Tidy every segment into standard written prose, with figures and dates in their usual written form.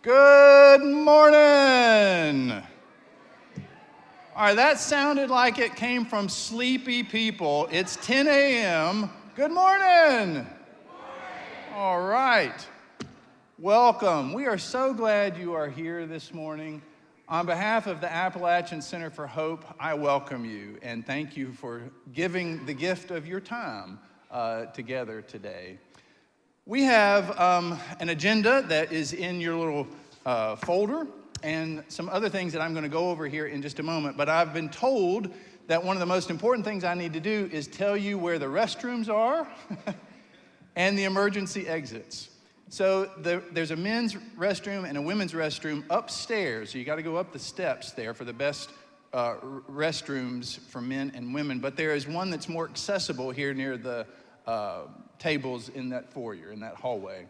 Good morning. All right, that sounded like it came from sleepy people. It's 10 a.m. Good morning. All right. Welcome. We are so glad you are here this morning. On behalf of the Appalachian Center for Hope, I welcome you and thank you for giving the gift of your time together today. We have an agenda that is in your little folder and some other things that I'm going to go over here in just a moment, but I've been told that one of the most important things I need to do is tell you where the restrooms are and the emergency exits. So there's a men's restroom and a women's restroom upstairs. So you got to go up the steps there for the best restrooms for men and women. But there is one that's more accessible here near the tables in that foyer, in that hallway.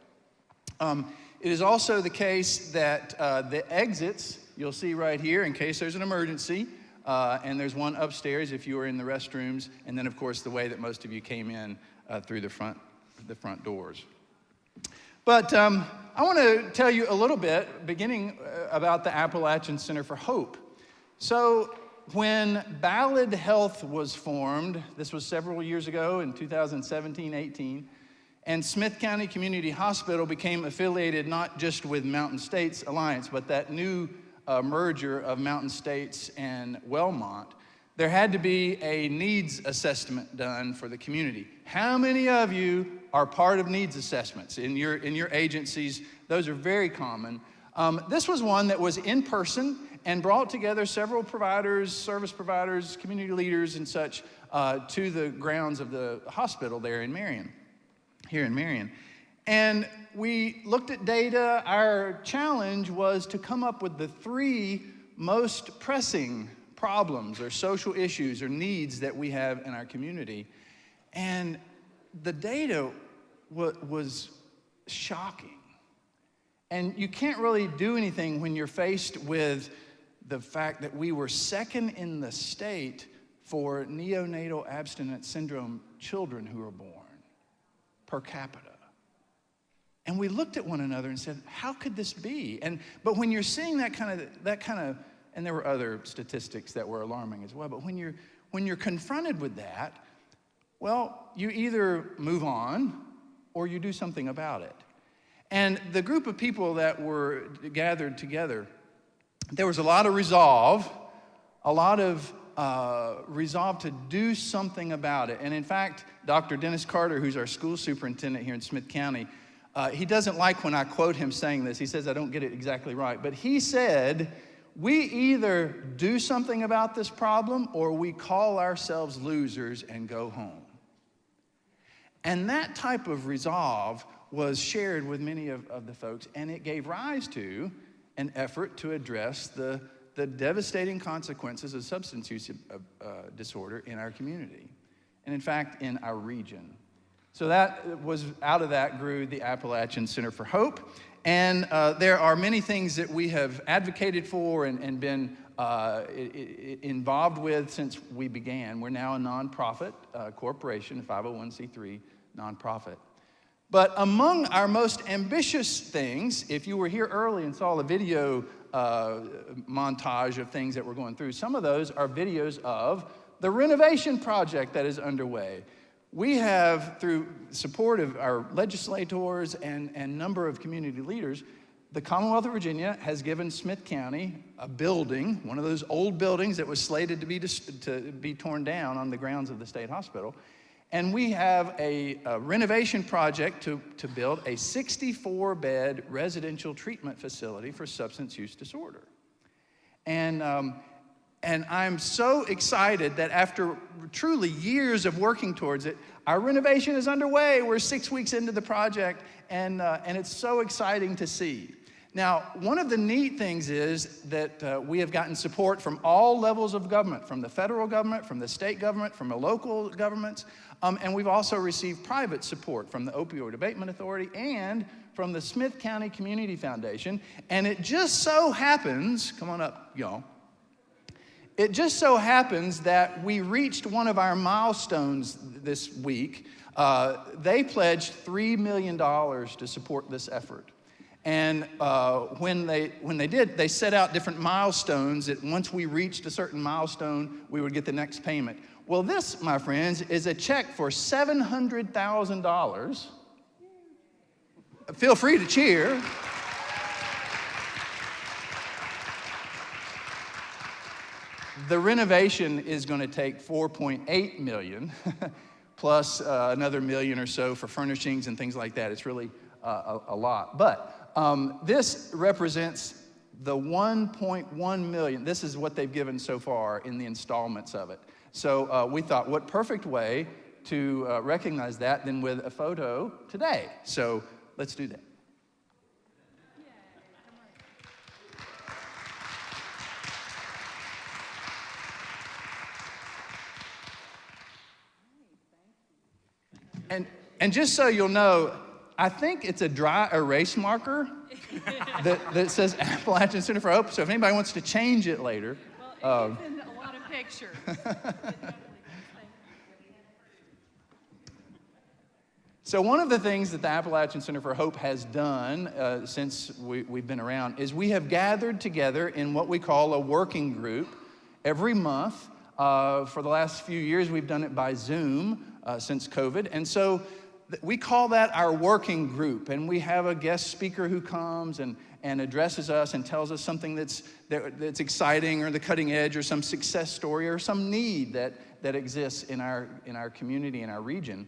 It is also the case that the exits, you'll see right here in case there's an emergency. And there's one upstairs if you are in the restrooms. And then, of course, the way that most of you came in through the front doors. But I want to tell you a little bit, beginning about the Appalachian Center for Hope. So when Ballad Health was formed, this was several years ago in 2017-18, and Smith County Community Hospital became affiliated not just with Mountain States Alliance, but that new merger of Mountain States and Wellmont, there had to be a needs assessment done for the community. How many of you are part of needs assessments in your agencies? Those are very common. This was one that was in person and brought together several providers, service providers, community leaders and such to the grounds of the hospital there in Marion, here in Marion. And we looked at data. Our challenge was to come up with the 3 most pressing problems or social issues or needs that we have in our community. And the data was shocking. And you can't really do anything when you're faced with the fact that we were second in the state for neonatal abstinence syndrome children who were born per capita. And we looked at one another and said, how could this be? But when you're seeing that kind of, and there were other statistics that were alarming as well, but when you're confronted with that, well, you either move on or you do something about it. And the group of people that were gathered together, there was a lot of resolve to do something about it. And in fact, Dr. Dennis Carter, who's our school superintendent here in Smith County, he doesn't like when I quote him saying this. He says I don't get it exactly right. But he said, we either do something about this problem or we call ourselves losers and go home. And that type of resolve was shared with many of the folks, and it gave rise to an effort to address the devastating consequences of substance use disorder in our community, and in fact, in our region. So out of that grew the Appalachian Center for Hope, and there are many things that we have advocated for and been involved with since we began. We're now a nonprofit corporation, a 501c3 nonprofit. But among our most ambitious things, if you were here early and saw the video montage of things that we're going through, some of those are videos of the renovation project that is underway. We have, through support of our legislators and number of community leaders, the Commonwealth of Virginia has given Smith County a building, one of those old buildings that was slated to be torn down on the grounds of the state hospital. And we have a renovation project to build a 64-bed residential treatment facility for substance use disorder. And I'm so excited that after truly years of working towards it, our renovation is underway. We're 6 weeks into the project, and it's so exciting to see. Now, one of the neat things is that we have gotten support from all levels of government, from the federal government, from the state government, from the local governments, and we've also received private support from the Opioid Abatement Authority and from the Smith County Community Foundation. And it just so happens, come on up, y'all. It just so happens that we reached one of our milestones this week. They pledged $3 million to support this effort. And when they did, they set out different milestones that once we reached a certain milestone, we would get the next payment. Well, this, my friends, is a check for $700,000. Feel free to cheer. The renovation is going to take $4.8 million, plus another $1 million or so for furnishings and things like that. It's really a lot. But this represents the $1.1 million. This is what they've given so far in the installments of it. So we thought, what perfect way to recognize that than with a photo today. So let's do that. And just so you'll know, I think it's a dry erase marker that says Appalachian Center for Hope. So if anybody wants to change it later. Well, it's in a lot of pictures. So one of the things that the Appalachian Center for Hope has done since we've been around is we have gathered together in what we call a working group every month. For the last few years, we've done it by Zoom since COVID. And so we call that our working group, and we have a guest speaker who comes and addresses us and tells us something that's exciting or the cutting edge or some success story or some need that exists in our community, in our region.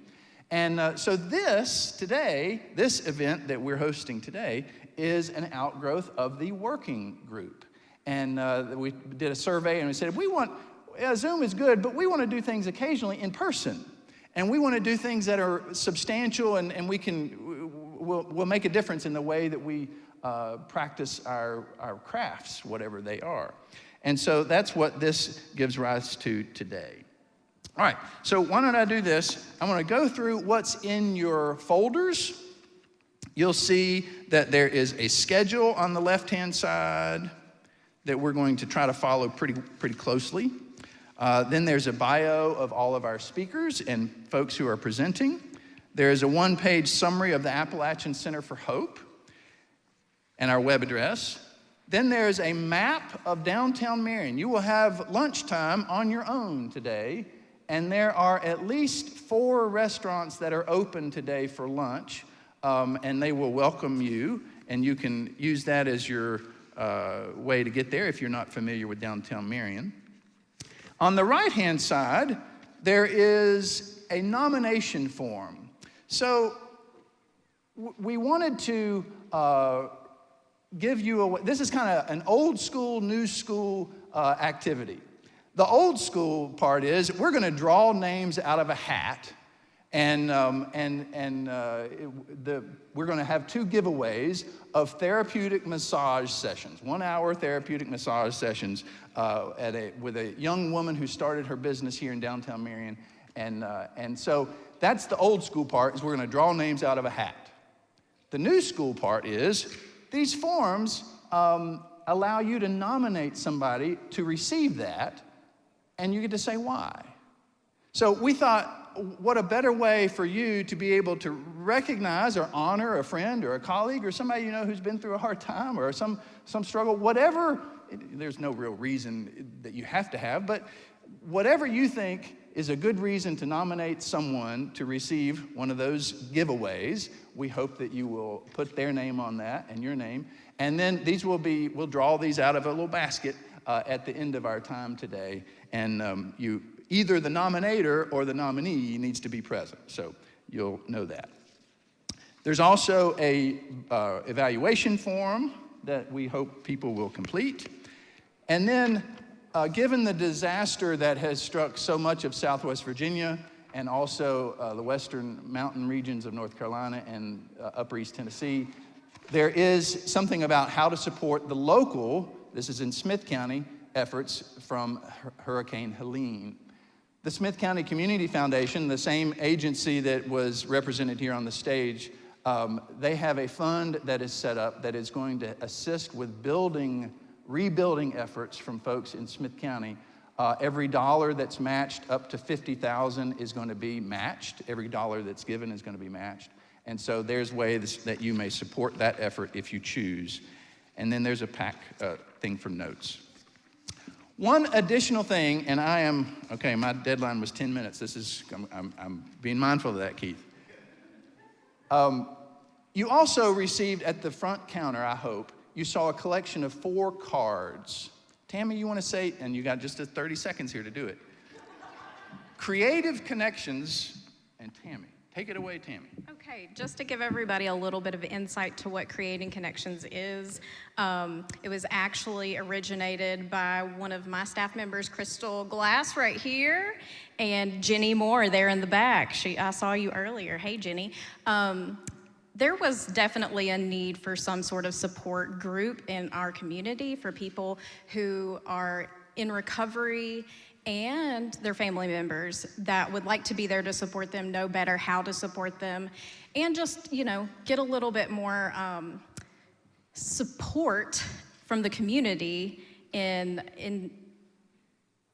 And so this event that we're hosting today is an outgrowth of the working group. And we did a survey and we said, Zoom is good, but we want to do things occasionally in person. And we want to do things that are substantial and we'll make a difference in the way that we practice our crafts, whatever they are. And so that's what this gives rise to today. All right, so why don't I do this? I'm going to go through what's in your folders. You'll see that there is a schedule on the left-hand side that we're going to try to follow pretty closely. Then there's a bio of all of our speakers and folks who are presenting. There's a one-page summary of the Appalachian Center for Hope and our web address. Then there's a map of downtown Marion. You will have lunchtime on your own today, and there are at least 4 restaurants that are open today for lunch, and they will welcome you, and you can use that as your way to get there if you're not familiar with downtown Marion. On the right-hand side, there is a nomination form. So we wanted to give you this is kind of an old school, new school activity. The old school part is we're going to draw names out of a hat, and we're going to have 2 giveaways of therapeutic massage sessions, 1-hour therapeutic massage sessions with a young woman who started her business here in downtown Marion. And so that's the old school part, is we're going to draw names out of a hat. The new school part is these forms allow you to nominate somebody to receive that, and you get to say why. So we thought, what a better way for you to be able to recognize or honor a friend or a colleague or somebody you know who's been through a hard time or some struggle, whatever. There's no real reason that you have to have, but whatever you think is a good reason to nominate someone to receive one of those giveaways, we hope that you will put their name on that and your name. And then we'll draw these out of a little basket at the end of our time today. And either the nominator or the nominee needs to be present, so you'll know that. There's also a evaluation form that we hope people will complete. And then, given the disaster that has struck so much of Southwest Virginia and also the western mountain regions of North Carolina and Upper East Tennessee, there is something about how to support the local, this is in Smith County, efforts from Hurricane Helene. The Smith County Community Foundation, the same agency that was represented here on the stage, they have a fund that is set up that is going to assist with rebuilding efforts from folks in Smith County. Every dollar that's matched up to $50,000 is going to be matched. Every dollar that's given is going to be matched. And so there's ways that you may support that effort if you choose. And then there's a pack thing for notes. One additional thing, and okay, my deadline was 10 minutes. I'm being mindful of that, Keith. You also received at the front counter, I hope, you saw a collection of 4 cards. Tammy, you want to say, and you got just 30 seconds here to do it. Creative Connections, and Tammy. Take it away, Tammy. Okay, just to give everybody a little bit of insight to what Creating Connections is, it was actually originated by one of my staff members, Crystal Glass, right here, and Jenny Moore there in the back. I saw you earlier. Hey, Jenny. There was definitely a need for some sort of support group in our community for people who are in recovery and their family members that would like to be there to support them, know better how to support them, and just, get a little bit more support from the community in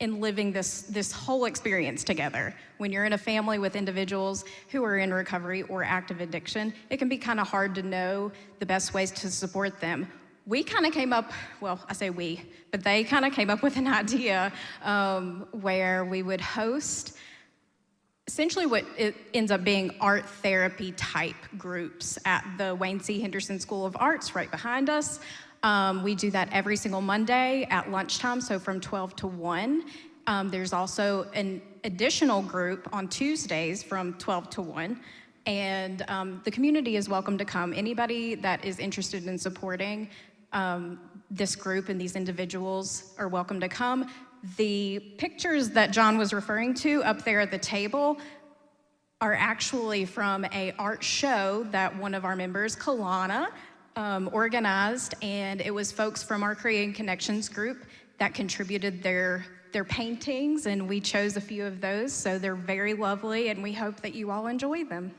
living this whole experience together. When you're in a family with individuals who are in recovery or active addiction, it can be kind of hard to know the best ways to support them. We kind of came up, well, I say we, but they kind of came up with an idea where we would host essentially what it ends up being art therapy type groups at the Wayne C. Henderson School of Arts right behind us. We do that every single Monday at lunchtime, so from 12 to 1. There's also an additional group on Tuesdays from 12 to 1. And the community is welcome to come. Anybody that is interested in supporting this group and these individuals are welcome to come. The pictures that John was referring to up there at the table are actually from an art show that one of our members, Kalana, organized, and it was folks from our Creating Connections group that contributed their paintings, and we chose a few of those, so they're very lovely, and we hope that you all enjoy them.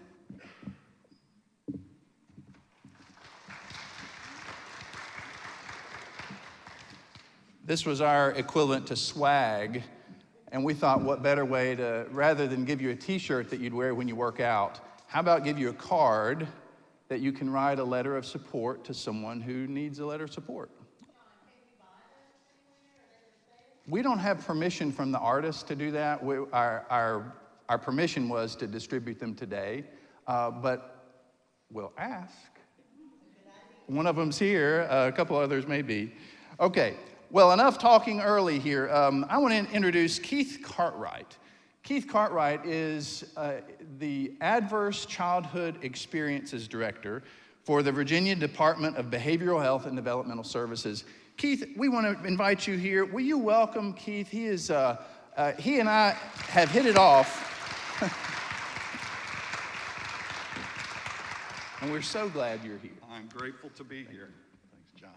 This was our equivalent to swag, and we thought what better way to, rather than give you a t-shirt that you'd wear when you work out, how about give you a card that you can write a letter of support to someone who needs a letter of support. We don't have permission from the artist to do that. Our permission was to distribute them today, but we'll ask. One of them's here, a couple others may be. Okay. Well, enough talking early here. I want to introduce Keith Cartwright. Keith Cartwright is the Adverse Childhood Experiences Director for the Virginia Department of Behavioral Health and Developmental Services. Keith, we want to invite you here. Will you welcome Keith? He and I have hit it off. And we're so glad you're here. I'm grateful to be here. Thanks, John.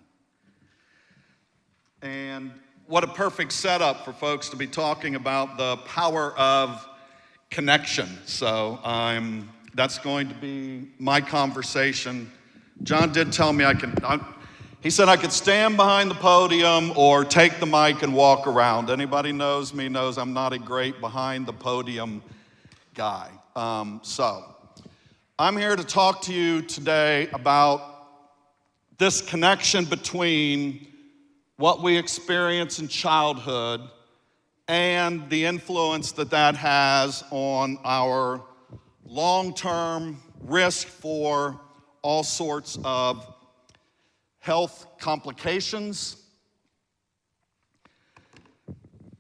And what a perfect setup for folks to be talking about the power of connection. So that's going to be my conversation. John did tell me he said I could stand behind the podium or take the mic and walk around. Anybody knows me knows I'm not a great behind the podium guy. So I'm here to talk to you today about this connection between what we experience in childhood and the influence that has on our long-term risk for all sorts of health complications.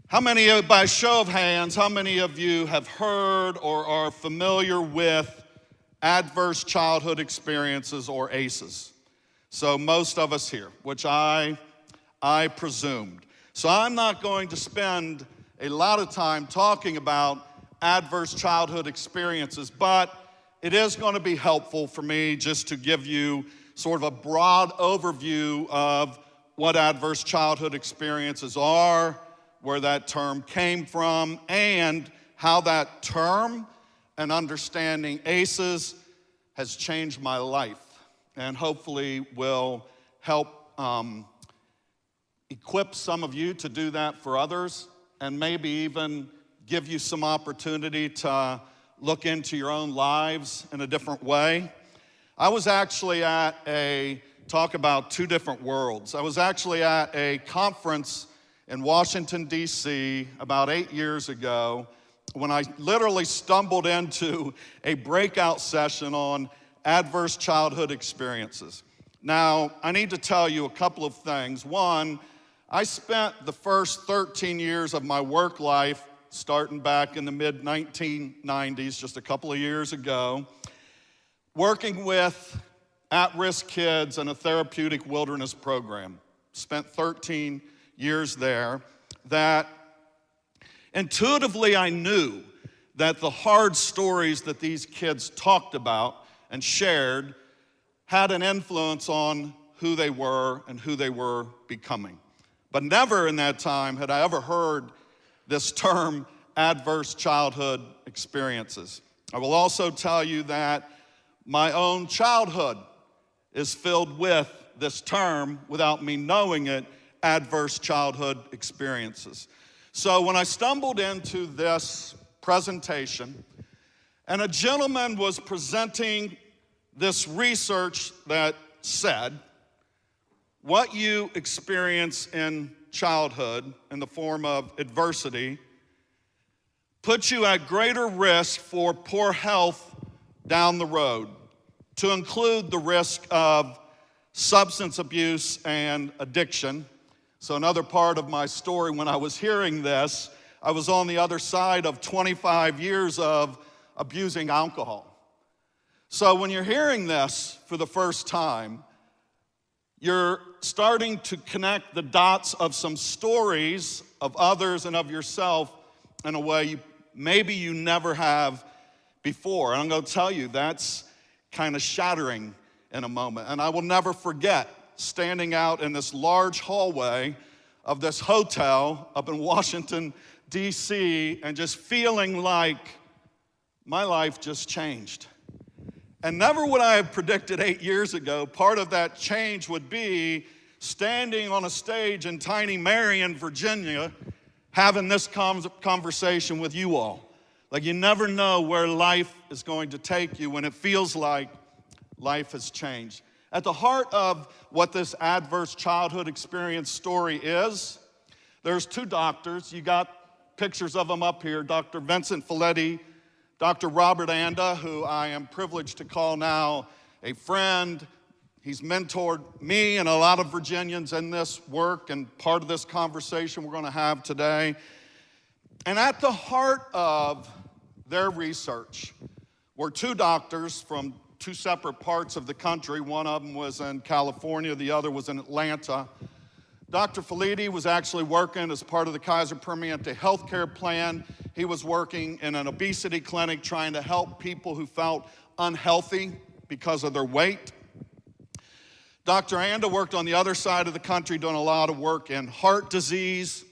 By show of hands, how many of you have heard or are familiar with adverse childhood experiences or ACEs? So most of us here, which I presumed. So I'm not going to spend a lot of time talking about adverse childhood experiences, but it is going to be helpful for me just to give you sort of a broad overview of what adverse childhood experiences are, where that term came from, and how that term and understanding ACEs has changed my life, and hopefully will help equip some of you to do that for others, and maybe even give you some opportunity to look into your own lives in a different way. I was actually talk about two different worlds. I was actually at a conference in Washington, D.C. about 8 years ago when I literally stumbled into a breakout session on adverse childhood experiences. Now, I need to tell you a couple of things. One, I spent the first 13 years of my work life, starting back in the mid-1990s, just a couple of years ago, working with at-risk kids in a therapeutic wilderness program. Spent 13 years there. That intuitively I knew that the hard stories that these kids talked about and shared had an influence on who they were and who they were becoming. But never in that time had I ever heard this term, adverse childhood experiences. I will also tell you that my own childhood is filled with this term, without me knowing it, adverse childhood experiences. So when I stumbled into this presentation, and a gentleman was presenting this research that said, what you experience in childhood in the form of adversity puts you at greater risk for poor health down the road, to include the risk of substance abuse and addiction. So another part of my story, when I was hearing this, I was on the other side of 25 years of abusing alcohol. So when you're hearing this for the first time, you're starting to connect the dots of some stories of others and of yourself in a way maybe you never have before. And I'm going to tell you, that's kind of shattering in a moment. And I will never forget standing out in this large hallway of this hotel up in Washington, D.C., and just feeling like my life just changed. And never would I have predicted 8 years ago part of that change would be standing on a stage in tiny Marion, Virginia, having this conversation with you all. Like, you never know where life is going to take you when it feels like life has changed. At the heart of what this adverse childhood experience story is, there's two doctors. You got pictures of them up here, Dr. Vincent Folletti, Dr. Robert Anda, who I am privileged to call now a friend. He's mentored me and a lot of Virginians in this work and part of this conversation we're going to have today. And at the heart of their research were two doctors from two separate parts of the country. One of them was in California, the other was in Atlanta. Dr. Folletti was actually working as part of the Kaiser Permanente healthcare plan. He was working in an obesity clinic trying to help people who felt unhealthy because of their weight. Dr. Anda worked on the other side of the country doing a lot of work in heart disease.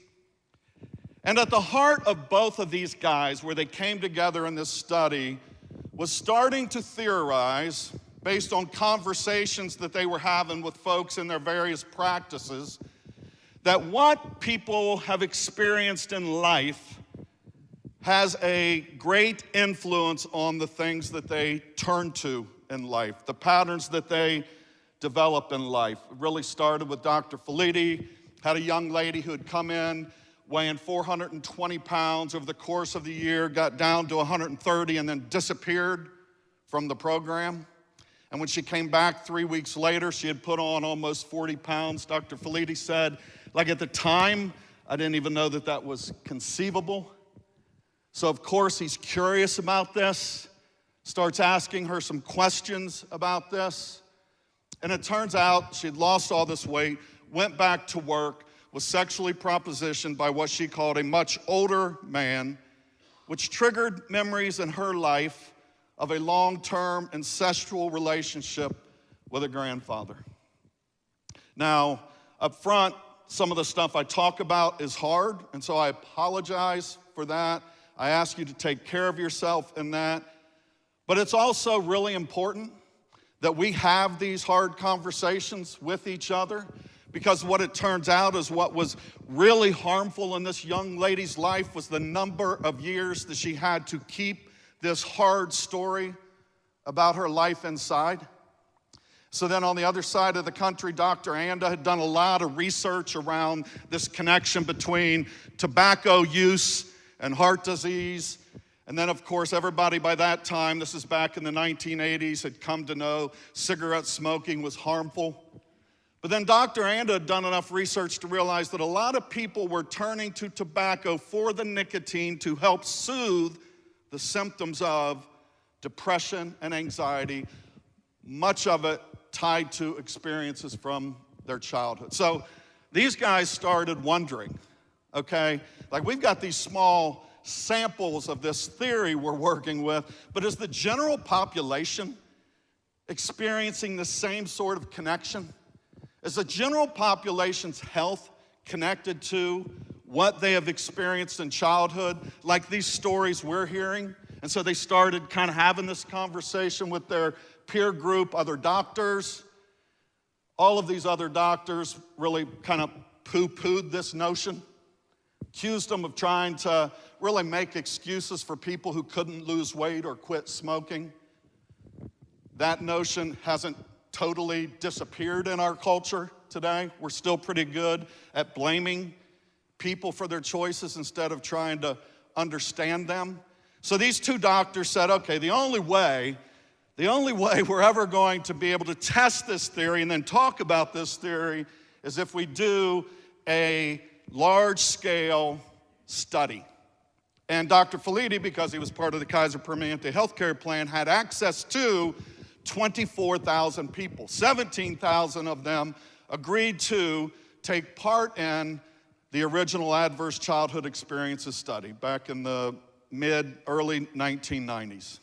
And at the heart of both of these guys, where they came together in this study, was starting to theorize, based on conversations that they were having with folks in their various practices, that what people have experienced in life has a great influence on the things that they turn to in life, the patterns that they develop in life. It really started with Dr. Folletti, had a young lady who had come in weighing 420 pounds over the course of the year, got down to 130 and then disappeared from the program. And when she came back 3 weeks later, she had put on almost 40 pounds. Dr. Folletti said, like, at the time, I didn't even know that that was conceivable. So of course he's curious about this, starts asking her some questions about this. And it turns out she had lost all this weight, went back to work, was sexually propositioned by what she called a much older man, which triggered memories in her life of a long-term incestual relationship with a grandfather. Now, up front, some of the stuff I talk about is hard, and so I apologize for that. I ask you to take care of yourself in that. But it's also really important that we have these hard conversations with each other, because what it turns out is what was really harmful in this young lady's life was the number of years that she had to keep this hard story about her life inside. So then on the other side of the country, Dr. Anda had done a lot of research around this connection between tobacco use and heart disease. And then, of course, everybody by that time, this is back in the 1980s, had come to know cigarette smoking was harmful. But then Dr. Anda had done enough research to realize that a lot of people were turning to tobacco for the nicotine to help soothe the symptoms of depression and anxiety, much of it tied to experiences from their childhood. So these guys started wondering, okay, like we've got these small samples of this theory we're working with, but is the general population experiencing the same sort of connection? Is the general population's health connected to what they have experienced in childhood, like these stories we're hearing? And so they started kind of having this conversation with their peer group, other doctors. All of these other doctors really kind of poo-pooed this notion, accused them of trying to really make excuses for people who couldn't lose weight or quit smoking. That notion hasn't totally disappeared in our culture today. We're still pretty good at blaming people for their choices instead of trying to understand them. So these two doctors said, okay, the only way we're ever going to be able to test this theory and then talk about this theory is if we do a large-scale study. And Dr. Felitti, because he was part of the Kaiser Permanente healthcare plan, had access to 24,000 people. 17,000 of them agreed to take part in the original Adverse Childhood Experiences study back in the early 1990s.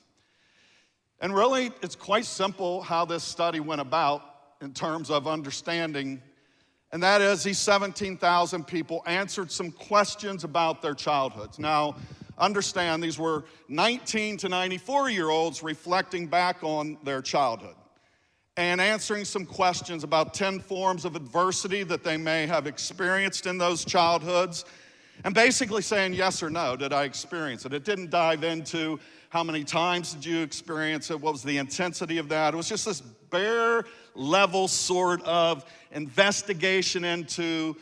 And really, it's quite simple how this study went about in terms of understanding, and that is these 17,000 people answered some questions about their childhoods. Now, understand these were 19 to 94-year-olds reflecting back on their childhood and answering some questions about 10 forms of adversity that they may have experienced in those childhoods, and basically saying yes or no, did I experience it? It didn't dive into how many times did you experience it, what was the intensity of that. It was just this bare level sort of investigation into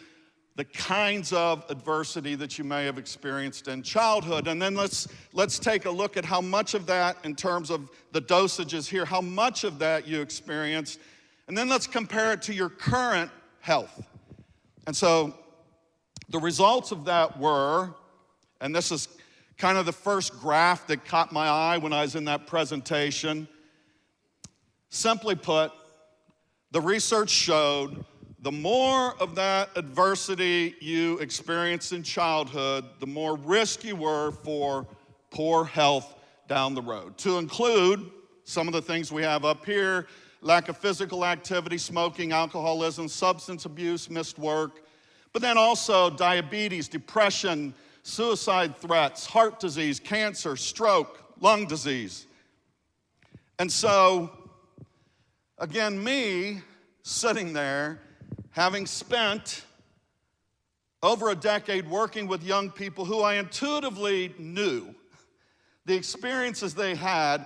the kinds of adversity that you may have experienced in childhood. And then let's take a look at how much of that, in terms of the dosages here, how much of that you experienced, and then let's compare it to your current health. And so the results of that were, and this is kind of the first graph that caught my eye when I was in that presentation. Simply put, the research showed the more of that adversity you experienced in childhood, the more risk you were for poor health down the road. To include some of the things we have up here: lack of physical activity, smoking, alcoholism, substance abuse, missed work, but then also diabetes, depression, suicide threats, heart disease, cancer, stroke, lung disease. And so, again, me sitting there, having spent over a decade working with young people who I intuitively knew the experiences they had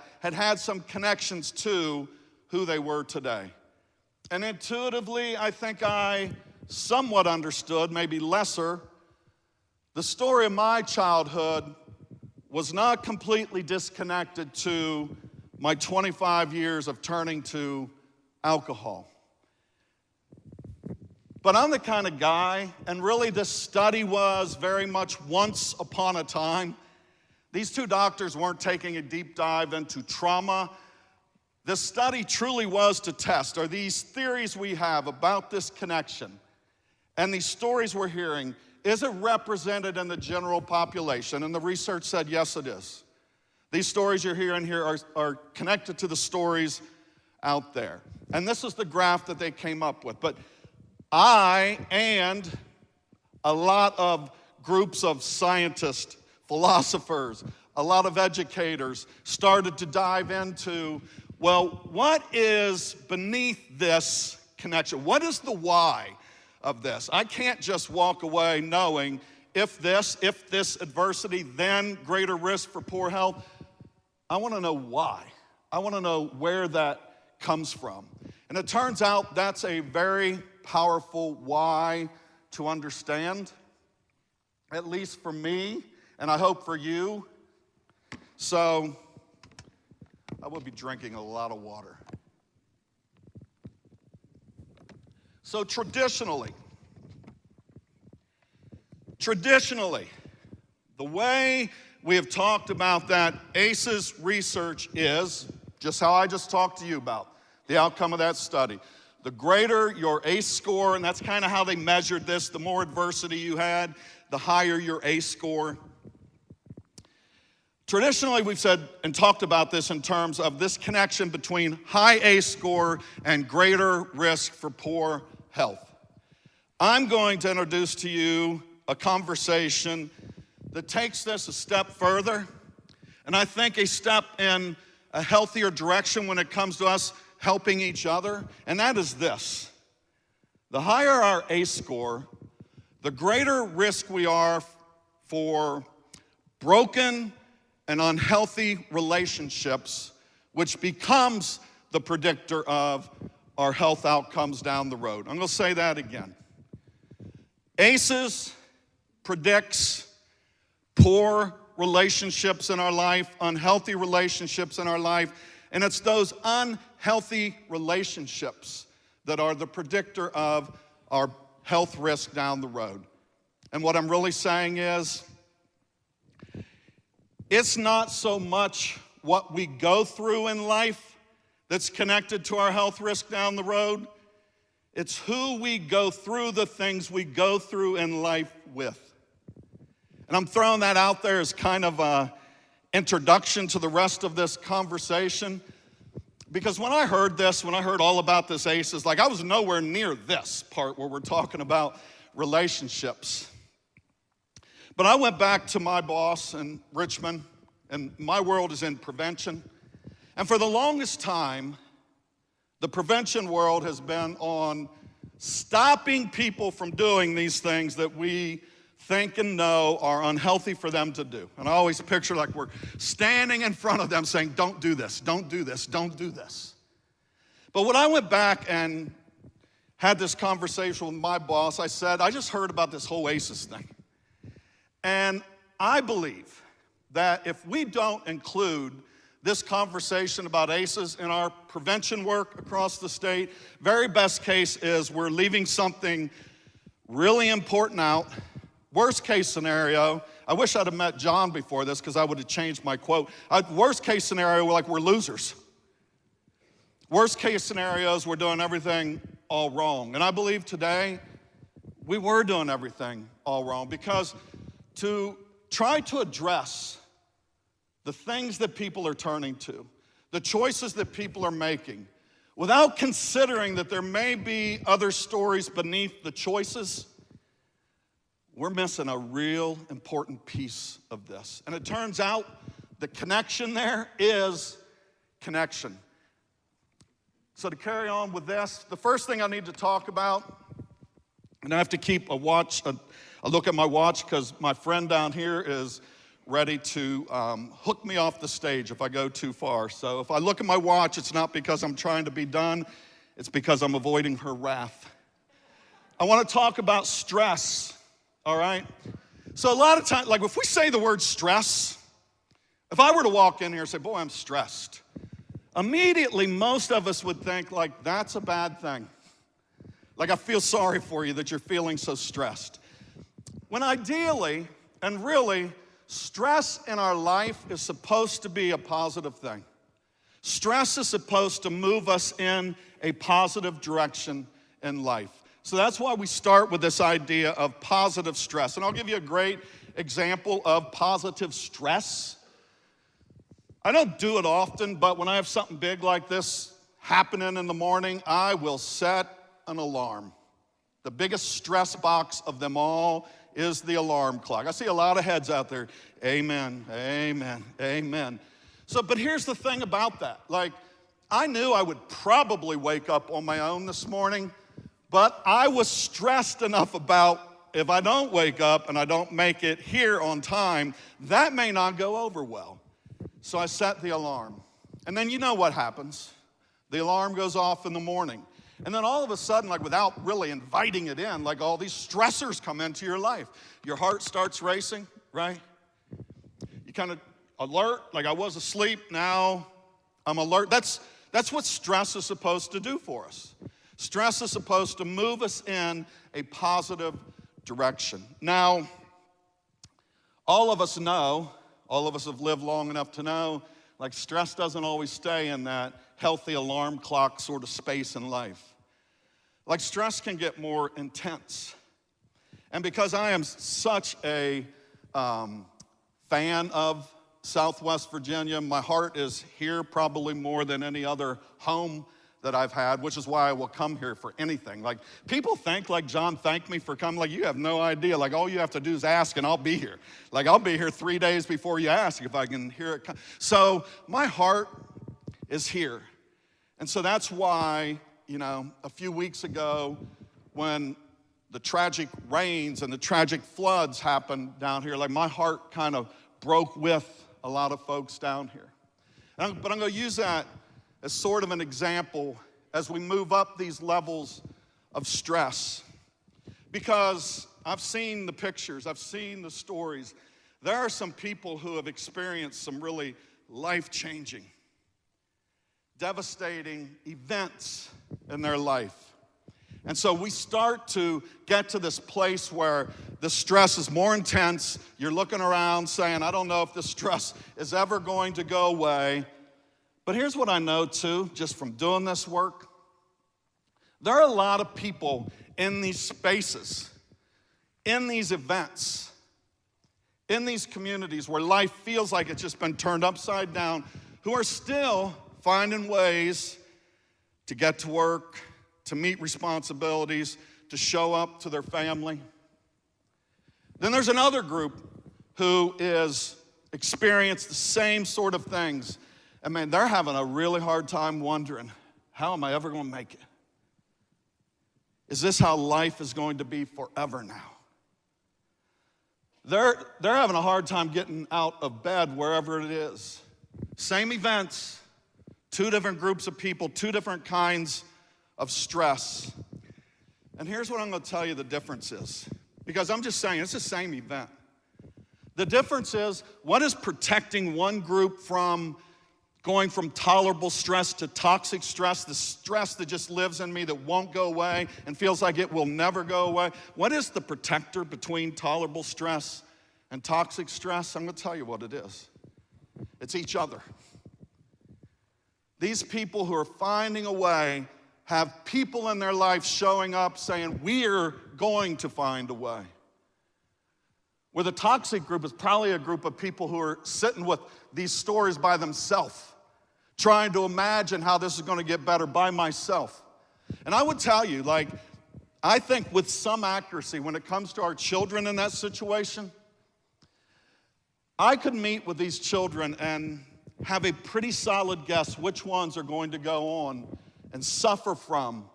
some connections to who they were today. And intuitively, I think I somewhat understood, maybe lesser, the story of my childhood was not completely disconnected to my 25 years of turning to alcohol. But I'm the kind of guy, and really this study was very much once upon a time. These two doctors weren't taking a deep dive into trauma. This study truly was to test, are these theories we have about this connection and these stories we're hearing, is it represented in the general population? And the research said, yes, it is. These stories you're hearing here are connected to the stories out there. And this is the graph that they came up with. But I and a lot of groups of scientists, philosophers, a lot of educators started to dive into, well, what is beneath this connection? What is the why of this? I can't just walk away knowing if this adversity, then greater risk for poor health. I want to know why. I want to know where that comes from. And it turns out that's a very powerful why to understand, at least for me, and I hope for you. So I will be drinking a lot of water. So traditionally, the way we have talked about that ACEs research is just how I just talked to you about the outcome of that study. The greater your ACE score, and that's kind of how they measured this, the more adversity you had, the higher your ACE score. Traditionally, we've said and talked about this in terms of this connection between high ACE score and greater risk for poor health. I'm going to introduce to you a conversation that takes this a step further, and I think a step in a healthier direction when it comes to us helping each other, and that is this. The higher our ACE score, the greater risk we are for broken and unhealthy relationships, which becomes the predictor of our health outcomes down the road. I'm going to say that again. ACEs predicts poor relationships in our life, unhealthy relationships in our life, and it's those unhealthy relationships that are the predictor of our health risk down the road. And what I'm really saying is, it's not so much what we go through in life that's connected to our health risk down the road. It's who we go through the things we go through in life with. And I'm throwing that out there as kind of an introduction to the rest of this conversation. Because when I heard this, when I heard all about this ACEs, like I was nowhere near this part where we're talking about relationships. But I went back to my boss in Richmond, and my world is in prevention. And for the longest time, the prevention world has been on stopping people from doing these things that we think and know are unhealthy for them to do. And I always picture like we're standing in front of them saying, don't do this, don't do this, don't do this. But when I went back and had this conversation with my boss, I said, I just heard about this whole ACEs thing. And I believe that if we don't include this conversation about ACEs in our prevention work across the state, very best case is we're leaving something really important out. Worst case scenario, I wish I'd have met John before this because I would have changed my quote. Worst case scenario, we're losers. Worst case scenarios, we're doing everything all wrong. And I believe today we were doing everything all wrong because to try to address the things that people are turning to, the choices that people are making, without considering that there may be other stories beneath the choices, we're missing a real important piece of this. And it turns out the connection there is connection. So to carry on with this, the first thing I need to talk about, and I have to keep a look at my watch because my friend down here is ready to hook me off the stage if I go too far. So if I look at my watch, it's not because I'm trying to be done, it's because I'm avoiding her wrath. I want to talk about stress, all right? So a lot of times, like if we say the word stress, if I were to walk in here and say, boy, I'm stressed, immediately most of us would think like that's a bad thing. Like I feel sorry for you that you're feeling so stressed. When ideally, and really, stress in our life is supposed to be a positive thing. Stress is supposed to move us in a positive direction in life. So that's why we start with this idea of positive stress. And I'll give you a great example of positive stress. I don't do it often, but when I have something big like this happening in the morning, I will set an alarm. The biggest stress box of them all is the alarm clock. I see a lot of heads out there. Amen, amen, amen. So, but here's the thing about that. Like, I knew I would probably wake up on my own this morning, but I was stressed enough about if I don't wake up and I don't make it here on time, that may not go over well. So I set the alarm. And then you know what happens. The alarm goes off in the morning. And then all of a sudden, like without really inviting it in, like all these stressors come into your life. Your heart starts racing, right? You kind of alert, like I was asleep, now I'm alert. That's what stress is supposed to do for us. Stress is supposed to move us in a positive direction. Now, all of us know, all of us have lived long enough to know, like stress doesn't always stay in that healthy alarm clock sort of space in life. Like stress can get more intense. And because I am such a fan of Southwest Virginia, my heart is here probably more than any other home that I've had, which is why I will come here for anything. Like people think like, John, thank me for coming. Like you have no idea. Like all you have to do is ask and I'll be here. Like I'll be here 3 days before you ask if I can hear it come. So my heart is here. And so that's why, you know, a few weeks ago when the tragic rains and the tragic floods happened down here, like my heart kind of broke with a lot of folks down here. But I'm going to use that as sort of an example as we move up these levels of stress. Because I've seen the pictures, I've seen the stories. There are some people who have experienced some really life-changing, devastating events in their life. And so we start to get to this place where the stress is more intense. You're looking around saying, I don't know if this stress is ever going to go away. But here's what I know too, just from doing this work. There are a lot of people in these spaces, in these events, in these communities where life feels like it's just been turned upside down, who are still finding ways to get to work, to meet responsibilities, to show up to their family. Then there's another group who is experienced the same sort of things. I mean, they're having a really hard time wondering, how am I ever going to make it? Is this how life is going to be forever now? They're having a hard time getting out of bed wherever it is. Same events, two different groups of people, two different kinds of stress. And here's what I'm going to tell you the difference is. Because I'm just saying, it's the same event. The difference is, what is protecting one group from going from tolerable stress to toxic stress, the stress that just lives in me that won't go away and feels like it will never go away? What is the protector between tolerable stress and toxic stress? I'm going to tell you what it is. It's each other. These people who are finding a way have people in their life showing up saying, we're going to find a way. Where the toxic group is probably a group of people who are sitting with these stories by themselves, trying to imagine how this is going to get better by myself. And I would tell you, like, I think with some accuracy, when it comes to our children in that situation, I could meet with these children and have a pretty solid guess which ones are going to go on and suffer from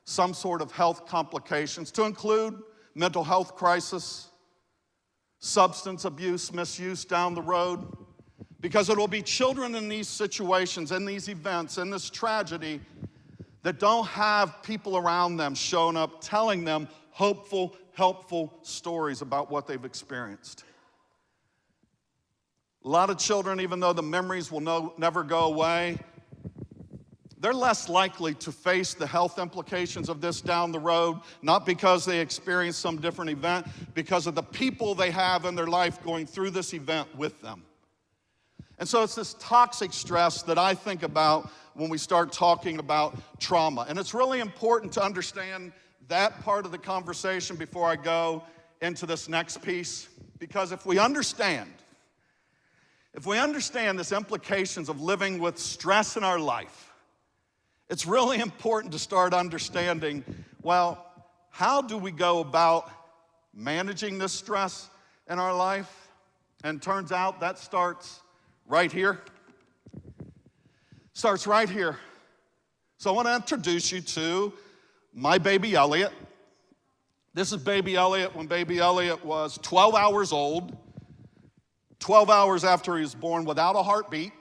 some sort of health complications, to include mental health crisis, substance abuse, misuse down the road. Because it will be children in these situations, in these events, in this tragedy, that don't have people around them showing up telling them hopeful, helpful stories about what they've experienced. A lot of children, even though the memories will never go away, they're less likely to face the health implications of this down the road, not because they experienced some different event, because of the people they have in their life going through this event with them. And so it's this toxic stress that I think about when we start talking about trauma. And it's really important to understand that part of the conversation before I go into this next piece. Because if we understand this implications of living with stress in our life, it's really important to start understanding, well, how do we go about managing this stress in our life? And turns out that starts right here. Starts right here. So I want to introduce you to my baby Elliot. This is baby Elliot when baby Elliot was 12 hours old, 12 hours after he was born without a heartbeat,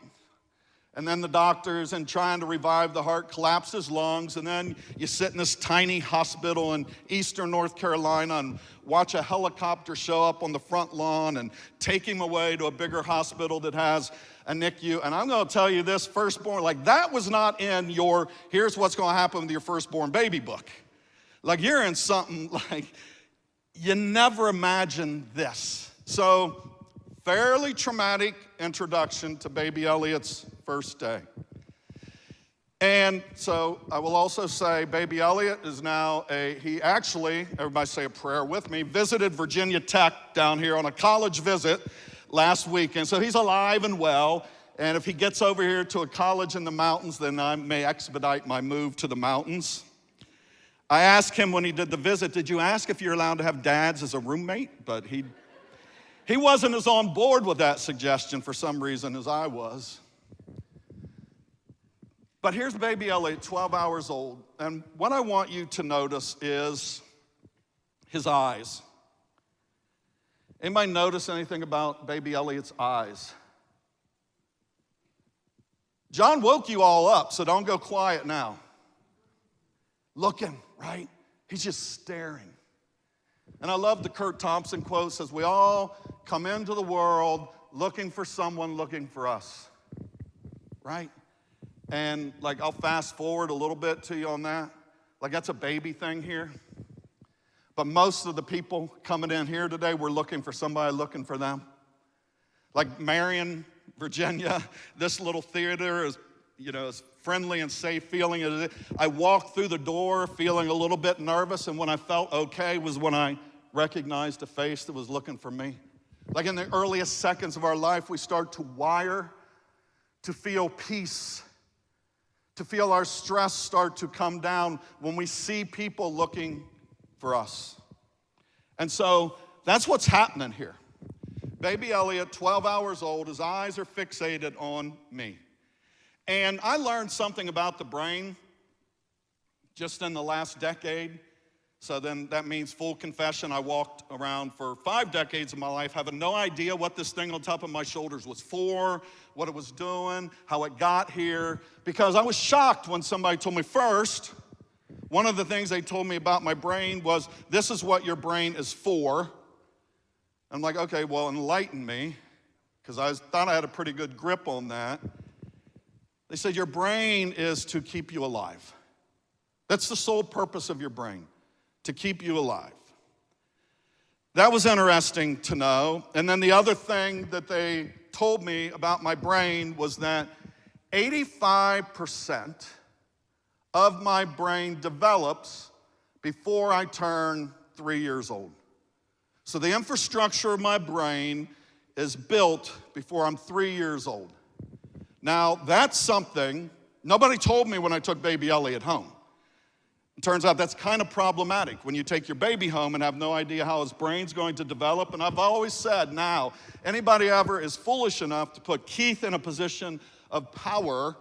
And then the doctors, in trying to revive the heart, collapse his lungs. And then you sit in this tiny hospital in eastern North Carolina and watch a helicopter show up on the front lawn and take him away to a bigger hospital that has a NICU. And I'm going to tell you this, firstborn, like that was not in your, here's what's going to happen with your firstborn baby book. Like you're in something like, you never imagined this. So, fairly traumatic introduction to baby Elliot's first day. And so I will also say baby Elliot is now he actually, everybody say a prayer with me, visited Virginia Tech down here on a college visit last weekend. So he's alive and well. And if he gets over here to a college in the mountains, then I may expedite my move to the mountains. I asked him when he did the visit, did you ask if you're allowed to have dads as a roommate? But he wasn't as on board with that suggestion for some reason as I was. But here's baby Elliot, 12 hours old. And what I want you to notice is his eyes. Anybody notice anything about baby Elliot's eyes? John woke you all up, so don't go quiet now. Looking, right? He's just staring. And I love the Kurt Thompson quote, says, we all come into the world looking for someone looking for us, right? And like, I'll fast forward a little bit to you on that. Like, that's a baby thing here. But most of the people coming in here today, we're looking for somebody looking for them. Like Marion, Virginia, this little theater is, as friendly and safe feeling as it is. I walked through the door feeling a little bit nervous, and when I felt okay was when I recognized a face that was looking for me. Like in the earliest seconds of our life, we start to wire to feel peace, to feel our stress start to come down when we see people looking for us. And so that's what's happening here. Baby Elliot, 12 hours old, his eyes are fixated on me. And I learned something about the brain just in the last decade. So then that means full confession. I walked around for 5 decades of my life having no idea what this thing on top of my shoulders was for, what it was doing, how it got here, because I was shocked when somebody told me first, one of the things they told me about my brain was, this is what your brain is for. I'm like, okay, well, enlighten me, because I thought I had a pretty good grip on that. They said your brain is to keep you alive. That's the sole purpose of your brain, to keep you alive. That was interesting to know. And then the other thing that they told me about my brain was that 85% of my brain develops before I turn 3 years old. So the infrastructure of my brain is built before I'm 3 years old. Now, that's something nobody told me when I took baby Elliot home. It turns out that's kind of problematic when you take your baby home and have no idea how his brain's going to develop. And I've always said now, anybody ever is foolish enough to put Keith in a position of power,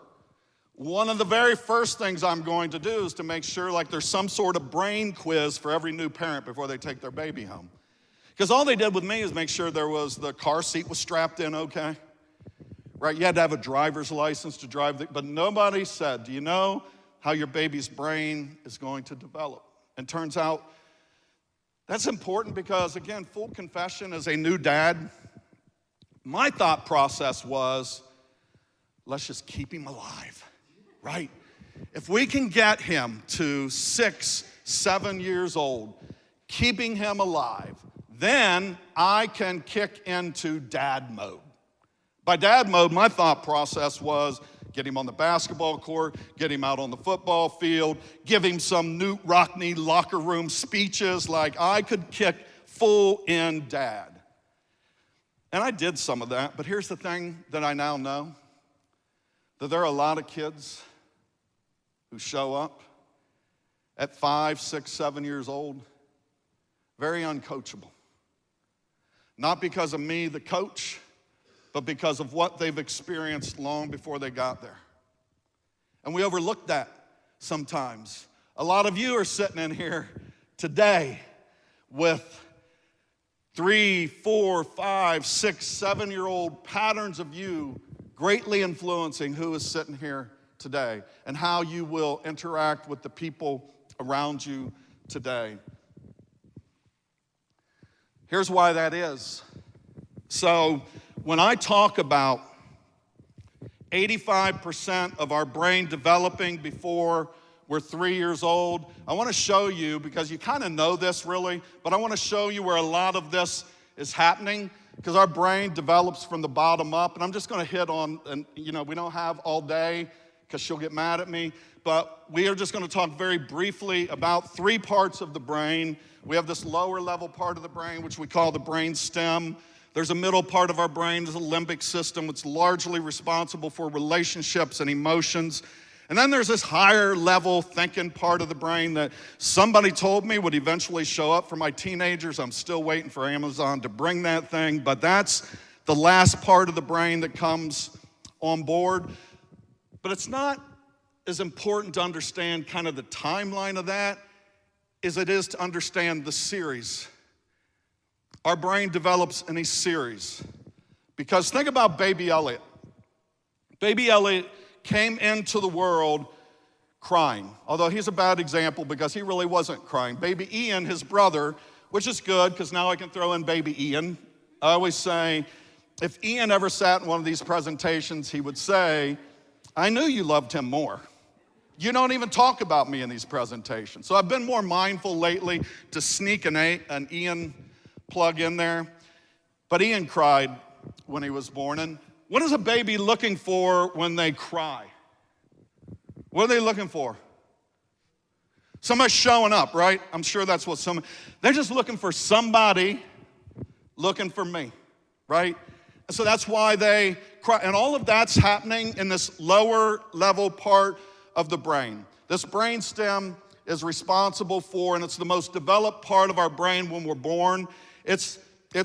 one of the very first things I'm going to do is to make sure like there's some sort of brain quiz for every new parent before they take their baby home. Because all they did with me is make sure the car seat was strapped in okay. Right, you had to have a driver's license to drive, but nobody said, do you know how your baby's brain is going to develop? And turns out that's important because, again, full confession, as a new dad, my thought process was, let's just keep him alive, right? If we can get him to 6, 7 years old, keeping him alive, then I can kick into dad mode. By dad mode, my thought process was get him on the basketball court, get him out on the football field, give him some Newt Rockney locker room speeches like I could kick full in dad. And I did some of that, but here's the thing that I now know, that there are a lot of kids who show up at 5, 6, 7 years old, very uncoachable. Not because of me, the coach, but because of what they've experienced long before they got there. And we overlook that sometimes. A lot of you are sitting in here today with 3, 4, 5, 6, 7-year-old patterns of you greatly influencing who is sitting here today and how you will interact with the people around you today. Here's why that is. So when I talk about 85% of our brain developing before we're 3 years old, I want to show you, because you kind of know this really, but I want to show you where a lot of this is happening, because our brain develops from the bottom up. And I'm just going to hit on, and we don't have all day because she'll get mad at me, but we are just going to talk very briefly about 3 parts of the brain. We have this lower level part of the brain, which we call the brain stem. There's a middle part of our brain, the limbic system, which is largely responsible for relationships and emotions. And then there's this higher level thinking part of the brain that somebody told me would eventually show up for my teenagers. I'm still waiting for Amazon to bring that thing, but that's the last part of the brain that comes on board. But it's not as important to understand kind of the timeline of that as it is to understand the series. Our brain develops in a series. Because think about baby Elliot. Baby Elliot came into the world crying, although he's a bad example because he really wasn't crying. Baby Ian, his brother, which is good because now I can throw in baby Ian. I always say, if Ian ever sat in one of these presentations, he would say, I knew you loved him more. You don't even talk about me in these presentations. So I've been more mindful lately to sneak an Ian plug in there. But Ian cried when he was born. And what is a baby looking for when they cry? What are they looking for? Somebody showing up, right? I'm sure that's what they're just looking for somebody looking for me, right? And so that's why they cry. And all of that's happening in this lower level part of the brain. This brain stem is responsible for, and it's the most developed part of our brain when we're born. It's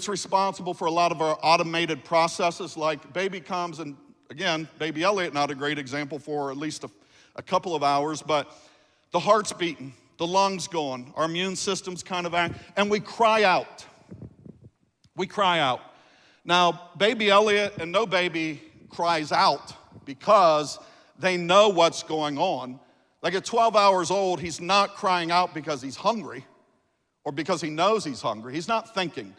responsible for a lot of our automated processes, like baby comes, and again, baby Elliot, not a great example for at least a couple of hours, but the heart's beating, the lungs going, our immune system's kind of acting, and we cry out. We cry out. Now, baby Elliot and no baby cries out because they know what's going on. Like at 12 hours old, he's not crying out because he's hungry or because he knows he's hungry. He's not thinking,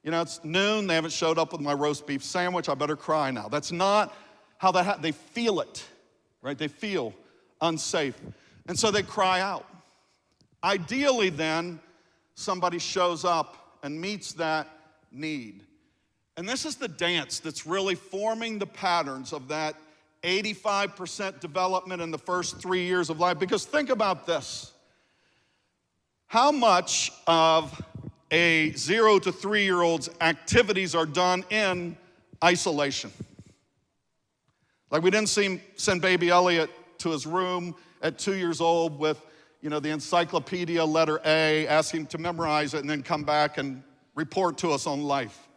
it's noon, they haven't showed up with my roast beef sandwich, I better cry now. That's not how that happens. They feel it, right? They feel unsafe. And so they cry out. Ideally then, somebody shows up and meets that need. And this is the dance that's really forming the patterns of that 85% development in the first 3 years of life. Because think about this. How much of a 0 to 3 year old's activities are done in isolation? Like we didn't send baby Elliot to his room at 2 years old with, the encyclopedia letter A, ask him to memorize it and then come back and report to us on life.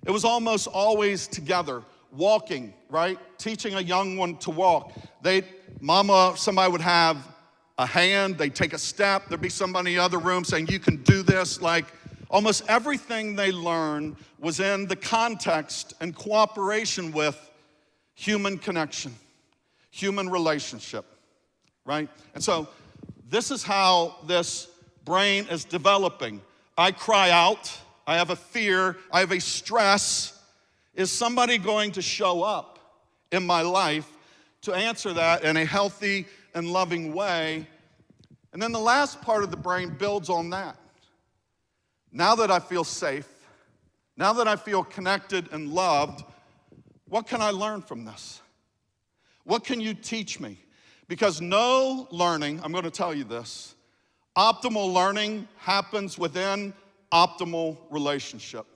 It was almost always together, walking, right? Teaching a young one to walk. Somebody would have a hand, they'd take a step, there'd be somebody in the other room saying, you can do this. Like almost everything they learned was in the context and cooperation with human connection, human relationship, right? And so this is how this brain is developing. I cry out, I have a fear, I have a stress. Is somebody going to show up in my life to answer that in a healthy and loving way? And then the last part of the brain builds on that. Now that I feel safe, now that I feel connected and loved, what can I learn from this? What can you teach me? Because no learning, I'm going to tell you this, optimal learning happens within optimal relationship.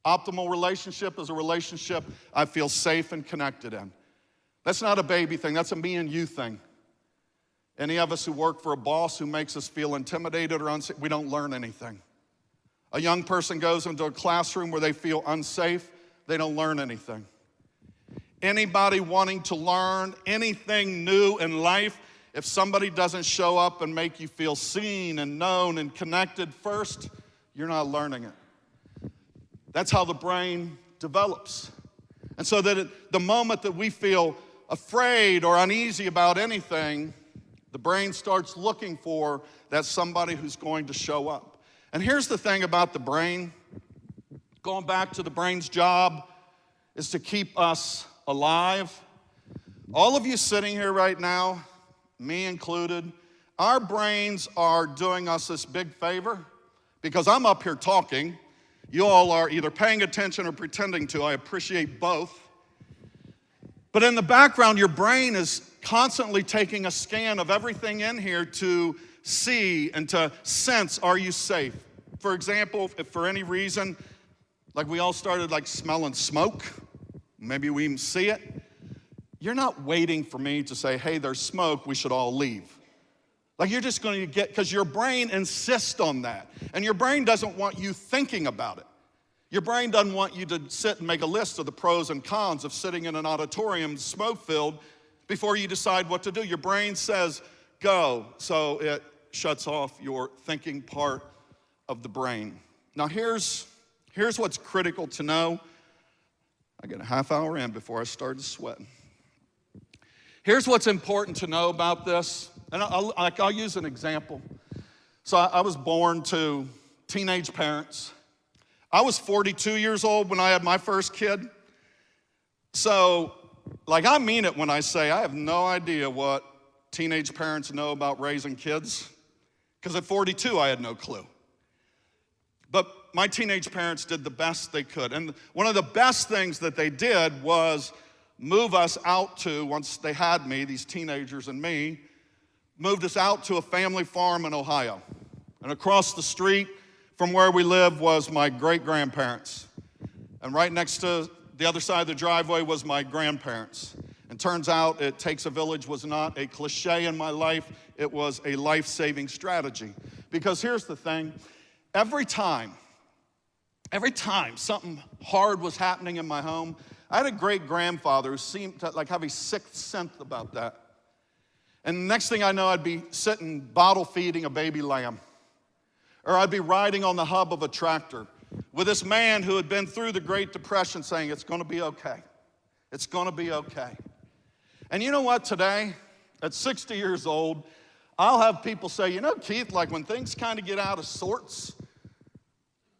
Optimal relationship is a relationship I feel safe and connected in. That's not a baby thing, that's a me and you thing. Any of us who work for a boss who makes us feel intimidated or unsafe, we don't learn anything. A young person goes into a classroom where they feel unsafe, they don't learn anything. Anybody wanting to learn anything new in life, if somebody doesn't show up and make you feel seen and known and connected first, you're not learning it. That's how the brain develops. And so that the moment that we feel afraid or uneasy about anything, the brain starts looking for that somebody who's going to show up. And here's the thing about the brain, going back to the brain's job, is to keep us alive. All of you sitting here right now, me included, our brains are doing us this big favor because I'm up here talking. You all are either paying attention or pretending to. I appreciate both. But in the background, your brain is constantly taking a scan of everything in here to see and to sense, are you safe? For example, if for any reason, like we all started like smelling smoke, maybe we even see it, you're not waiting for me to say, hey, there's smoke, we should all leave. Like you're just going to get, because your brain insists on that. And your brain doesn't want you thinking about it. Your brain doesn't want you to sit and make a list of the pros and cons of sitting in an auditorium smoke-filled before you decide what to do. Your brain says, go. So it shuts off your thinking part of the brain. Now here's what's critical to know. I get a half hour in before I started sweating. Here's what's important to know about this. And I'll use an example. So I was born to teenage parents. I was 42 years old when I had my first kid. So, like, I mean it when I say I have no idea what teenage parents know about raising kids. Because at 42, I had no clue. But my teenage parents did the best they could. And one of the best things that they did was move us out to, once they had me, these teenagers and me, moved us out to a family farm in Ohio. And across the street from where we lived was my great-grandparents. And right next to the other side of the driveway was my grandparents. And turns out it takes a village was not a cliche in my life, it was a life-saving strategy. Because here's the thing, every time something hard was happening in my home, I had a great-grandfather who seemed to like have a sixth sense about that. And the next thing I know, I'd be sitting bottle feeding a baby lamb. Or I'd be riding on the hub of a tractor with this man who had been through the Great Depression saying, it's gonna be okay. It's gonna be okay. And you know what, today, at 60 years old, I'll have people say, you know, Keith, like when things kind of get out of sorts,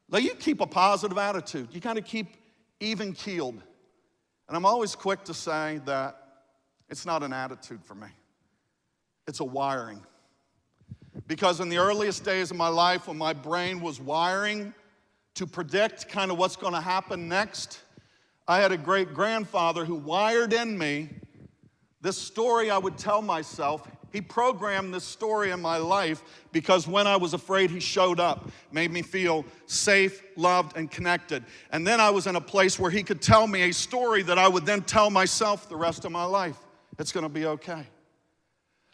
like you keep a positive attitude. You kind of keep even keeled. And I'm always quick to say that it's not an attitude for me. It's a wiring. Because in the earliest days of my life, when my brain was wiring to predict kind of what's going to happen next, I had a great-grandfather who wired in me this story I would tell myself. He programmed this story in my life because when I was afraid, he showed up, made me feel safe, loved, and connected. And then I was in a place where he could tell me a story that I would then tell myself the rest of my life. It's going to be okay.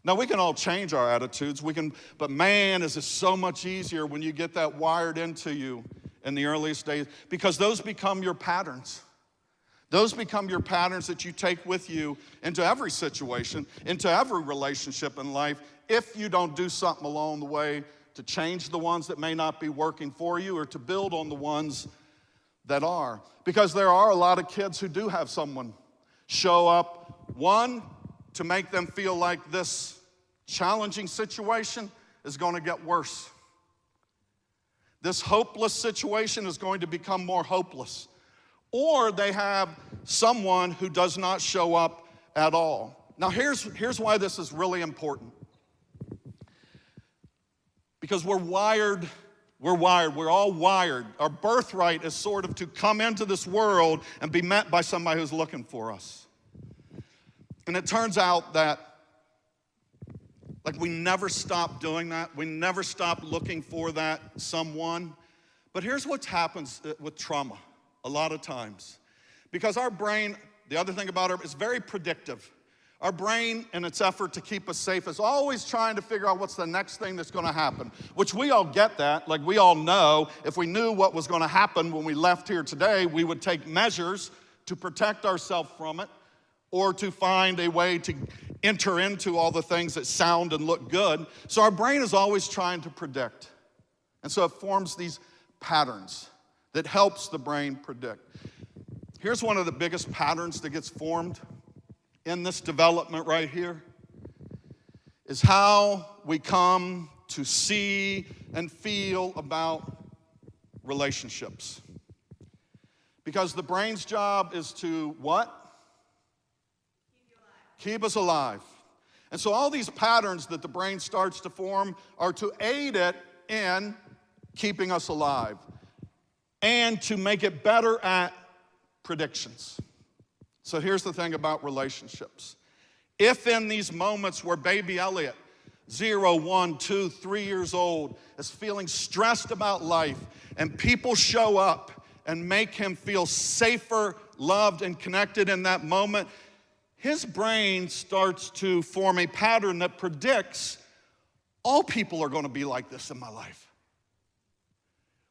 Now, we can all change our attitudes, but man, is it so much easier when you get that wired into you in the earliest days, because those become your patterns. Those become your patterns that you take with you into every situation, into every relationship in life, if you don't do something along the way to change the ones that may not be working for you or to build on the ones that are. Because there are a lot of kids who do have someone show up, one, to make them feel like this challenging situation is going to get worse. This hopeless situation is going to become more hopeless. Or they have someone who does not show up at all. Now here's why this is really important. Because we're all wired. Our birthright is sort of to come into this world and be met by somebody who's looking for us. And it turns out that, like, we never stop doing that. We never stop looking for that someone. But here's what happens with trauma a lot of times. Because our brain, the other thing about it, is very predictive. Our brain, in its effort to keep us safe, is always trying to figure out what's the next thing that's going to happen, which we all get that. Like, we all know if we knew what was going to happen when we left here today, we would take measures to protect ourselves from it, or to find a way to enter into all the things that sound and look good. So our brain is always trying to predict. And so it forms these patterns that helps the brain predict. Here's one of the biggest patterns that gets formed in this development right here, is how we come to see and feel about relationships. Because the brain's job is to what? Keep us alive. And so all these patterns that the brain starts to form are to aid it in keeping us alive and to make it better at predictions. So here's the thing about relationships. If in these moments where baby Elliot, 0, 1, 2, 3 years old, is feeling stressed about life, and people show up and make him feel safer, loved, and connected in that moment, his brain starts to form a pattern that predicts all people are going to be like this in my life.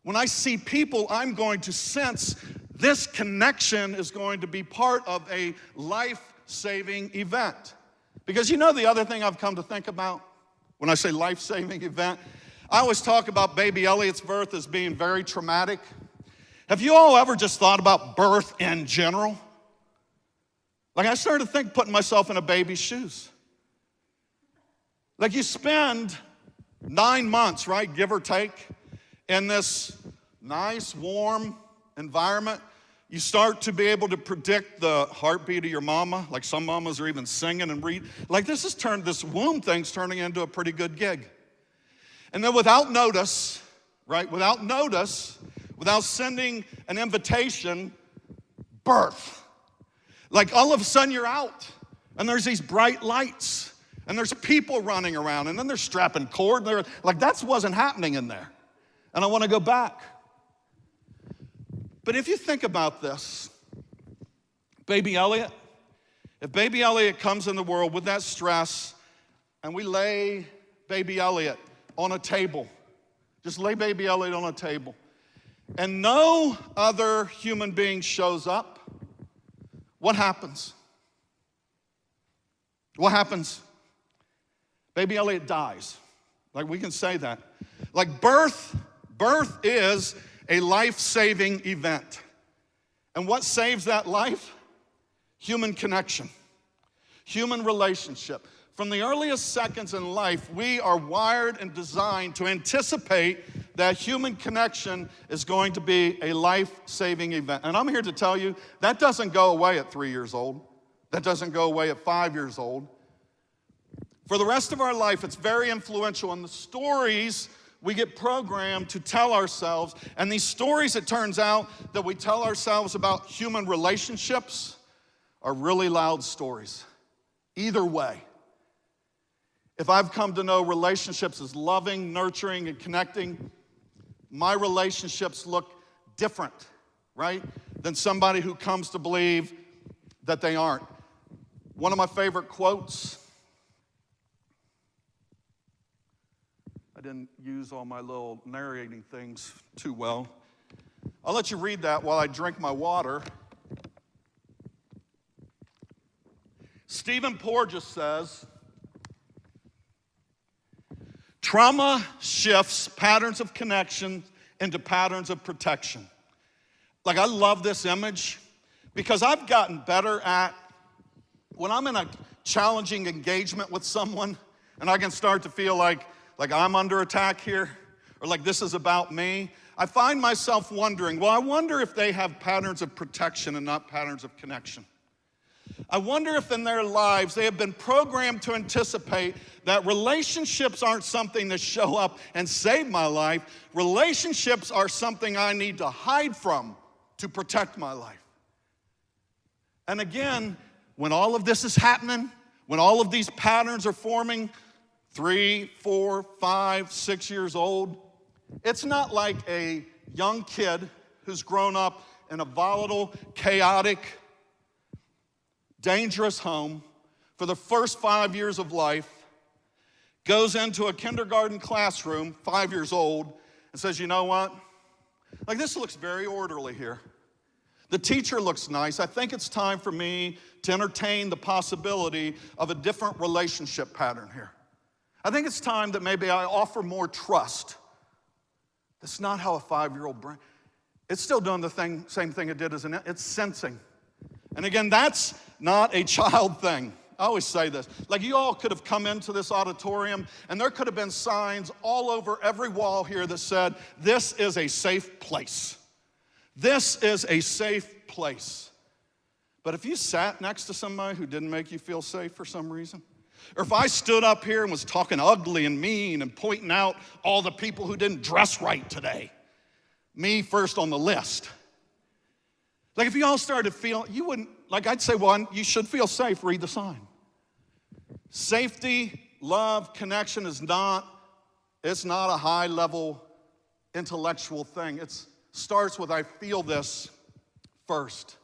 When I see people, I'm going to sense this connection is going to be part of a life-saving event. Because you know the other thing I've come to think about when I say life-saving event? I always talk about baby Elliot's birth as being very traumatic. Have you all ever just thought about birth in general? Like I started to think, putting myself in a baby's shoes. Like you spend 9 months, right, give or take, in this nice, warm environment. You start to be able to predict the heartbeat of your mama. Like some mamas are even singing and read. Like this womb thing's turning into a pretty good gig. And then without notice, right, without sending an invitation, birth. Like all of a sudden you're out and there's these bright lights and there's people running around and then they're strapping cord. And like that wasn't happening in there. And I want to go back. But if you think about this, baby Elliot, if baby Elliot comes in the world with that stress and we lay baby Elliot on a table, just lay baby Elliot on a table, and no other human being shows up, what happens? What happens? Baby Elliot dies. Like we can say that. Like birth is a life-saving event. And what saves that life? Human connection, human relationship. From the earliest seconds in life, we are wired and designed to anticipate that human connection is going to be a life-saving event. And I'm here to tell you, that doesn't go away at 3 years old. That doesn't go away at 5 years old. For the rest of our life, it's very influential. And the stories we get programmed to tell ourselves, and these stories, it turns out, that we tell ourselves about human relationships are really loud stories. Either way. If I've come to know relationships as loving, nurturing, and connecting, my relationships look different, right, than somebody who comes to believe that they aren't. One of my favorite quotes, I didn't use all my little narrating things too well. I'll let you read that while I drink my water. Stephen Porges says, trauma shifts patterns of connection into patterns of protection. Like I love this image because I've gotten better at, when I'm in a challenging engagement with someone and I can start to feel like I'm under attack here, or like this is about me, I find myself wondering, well, I wonder if they have patterns of protection and not patterns of connection. I wonder if in their lives they have been programmed to anticipate that relationships aren't something that show up and save my life. Relationships are something I need to hide from to protect my life. And again, when all of this is happening, when all of these patterns are forming, 3, 4, 5, 6 years old, it's not like a young kid who's grown up in a volatile, chaotic, dangerous home for the first 5 years of life, goes into a kindergarten classroom, 5 years old, and says, you know what? Like this looks very orderly here. The teacher looks nice. I think it's time for me to entertain the possibility of a different relationship pattern here. I think it's time that maybe I offer more trust. That's not how a 5-year-old brain. it's still doing the same thing it did as it's sensing. And again, that's not a child thing. I always say this. Like, you all could have come into this auditorium and there could have been signs all over every wall here that said, this is a safe place. This is a safe place. But if you sat next to somebody who didn't make you feel safe for some reason, or if I stood up here and was talking ugly and mean and pointing out all the people who didn't dress right today, me first on the list. Like, if you all started feeling, you wouldn't, like, I'd say, well, you should feel safe, read the sign. Safety, love, connection it's not a high-level intellectual thing. It starts with, I feel this first.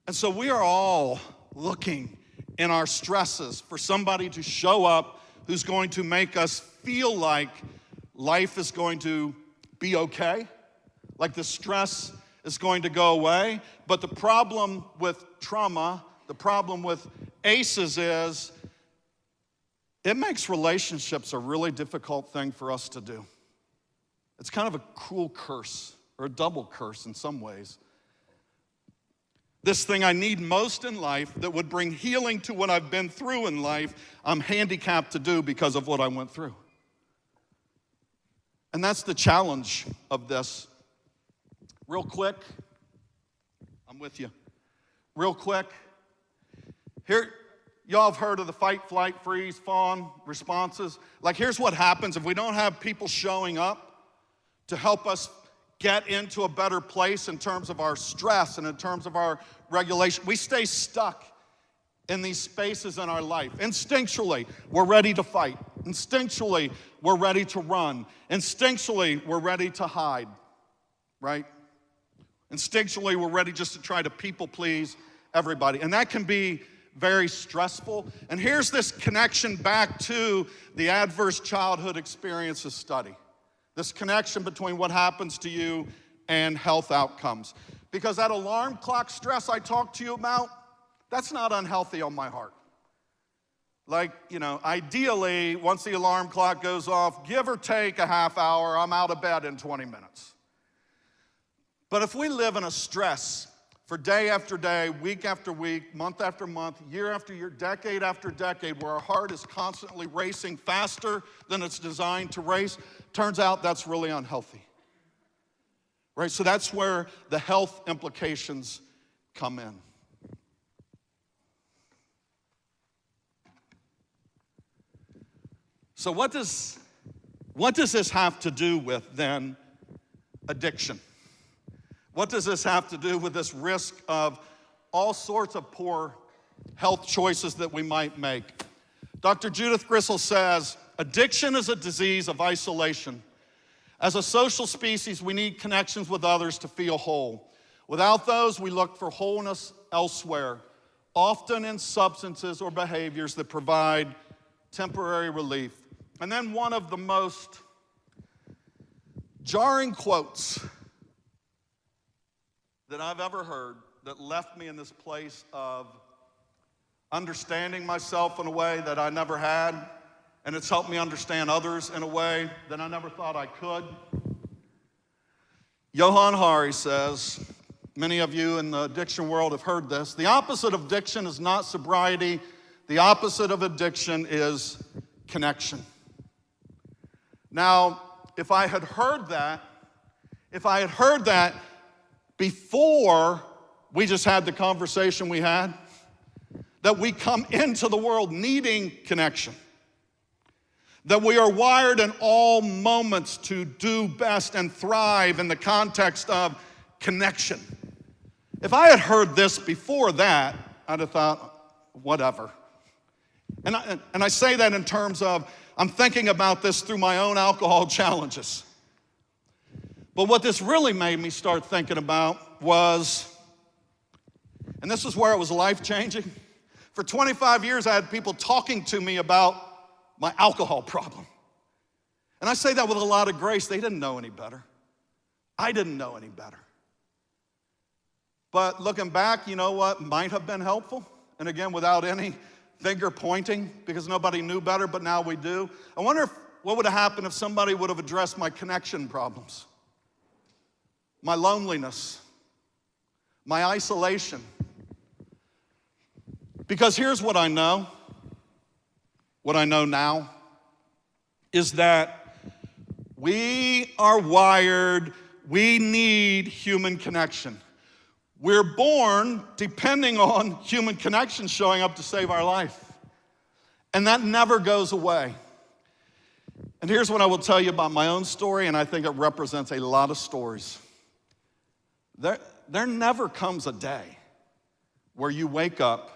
And so we are all looking in our stresses for somebody to show up who's going to make us feel like life is going to be okay, like the stress is going to go away. But the problem with trauma, the problem with ACEs is it makes relationships a really difficult thing for us to do. It's kind of a cruel curse, or a double curse in some ways. This thing I need most in life that would bring healing to what I've been through in life, I'm handicapped to do because of what I went through. And that's the challenge of this. Real quick, I'm with you. Real quick, here, y'all have heard of the fight, flight, freeze, fawn responses. Like, here's what happens if we don't have people showing up to help us get into a better place in terms of our stress and in terms of our regulation. We stay stuck in these spaces in our life. Instinctually, we're ready to fight. Instinctually, we're ready to run. Instinctually, we're ready to hide, right? Instinctually, we're ready just to try to people please everybody. And that can be very stressful. And here's this connection back to the adverse childhood experiences study. This connection between what happens to you and health outcomes. Because that alarm clock stress I talked to you about, that's not unhealthy on my heart. Like, ideally, once the alarm clock goes off, give or take a half hour, I'm out of bed in 20 minutes. But if we live in a stress for day after day, week after week, month after month, year after year, decade after decade, where our heart is constantly racing faster than it's designed to race, turns out that's really unhealthy. Right? So that's where the health implications come in. So what does this have to do with, then, addiction? What does this have to do with this risk of all sorts of poor health choices that we might make? Dr. Judith Grisel says, addiction is a disease of isolation. As a social species, we need connections with others to feel whole. Without those, we look for wholeness elsewhere, often in substances or behaviors that provide temporary relief. And then one of the most jarring quotes that I've ever heard that left me in this place of understanding myself in a way that I never had, and it's helped me understand others in a way that I never thought I could. Johann Hari says, many of you in the addiction world have heard this, the opposite of addiction is not sobriety, the opposite of addiction is connection. Now, if I had heard that before we just had the conversation we had, that we come into the world needing connection, that we are wired in all moments to do best and thrive in the context of connection. If I had heard this before that, I'd have thought, whatever. And I say that in terms of, I'm thinking about this through my own alcohol challenges. But what this really made me start thinking about was, and this is where it was life-changing. For 25 years, I had people talking to me about my alcohol problem. And I say that with a lot of grace. They didn't know any better. I didn't know any better. But looking back, you know what might have been helpful? And again, without any finger pointing, because nobody knew better, but now we do. I wonder what would have happened if somebody would have addressed my connection problems. my loneliness, my isolation. Because here's what I know now, is that we are wired, we need human connection. We're born depending on human connection showing up to save our life. And that never goes away. And here's what I will tell you about my own story, and I think it represents a lot of stories. There never comes a day where you wake up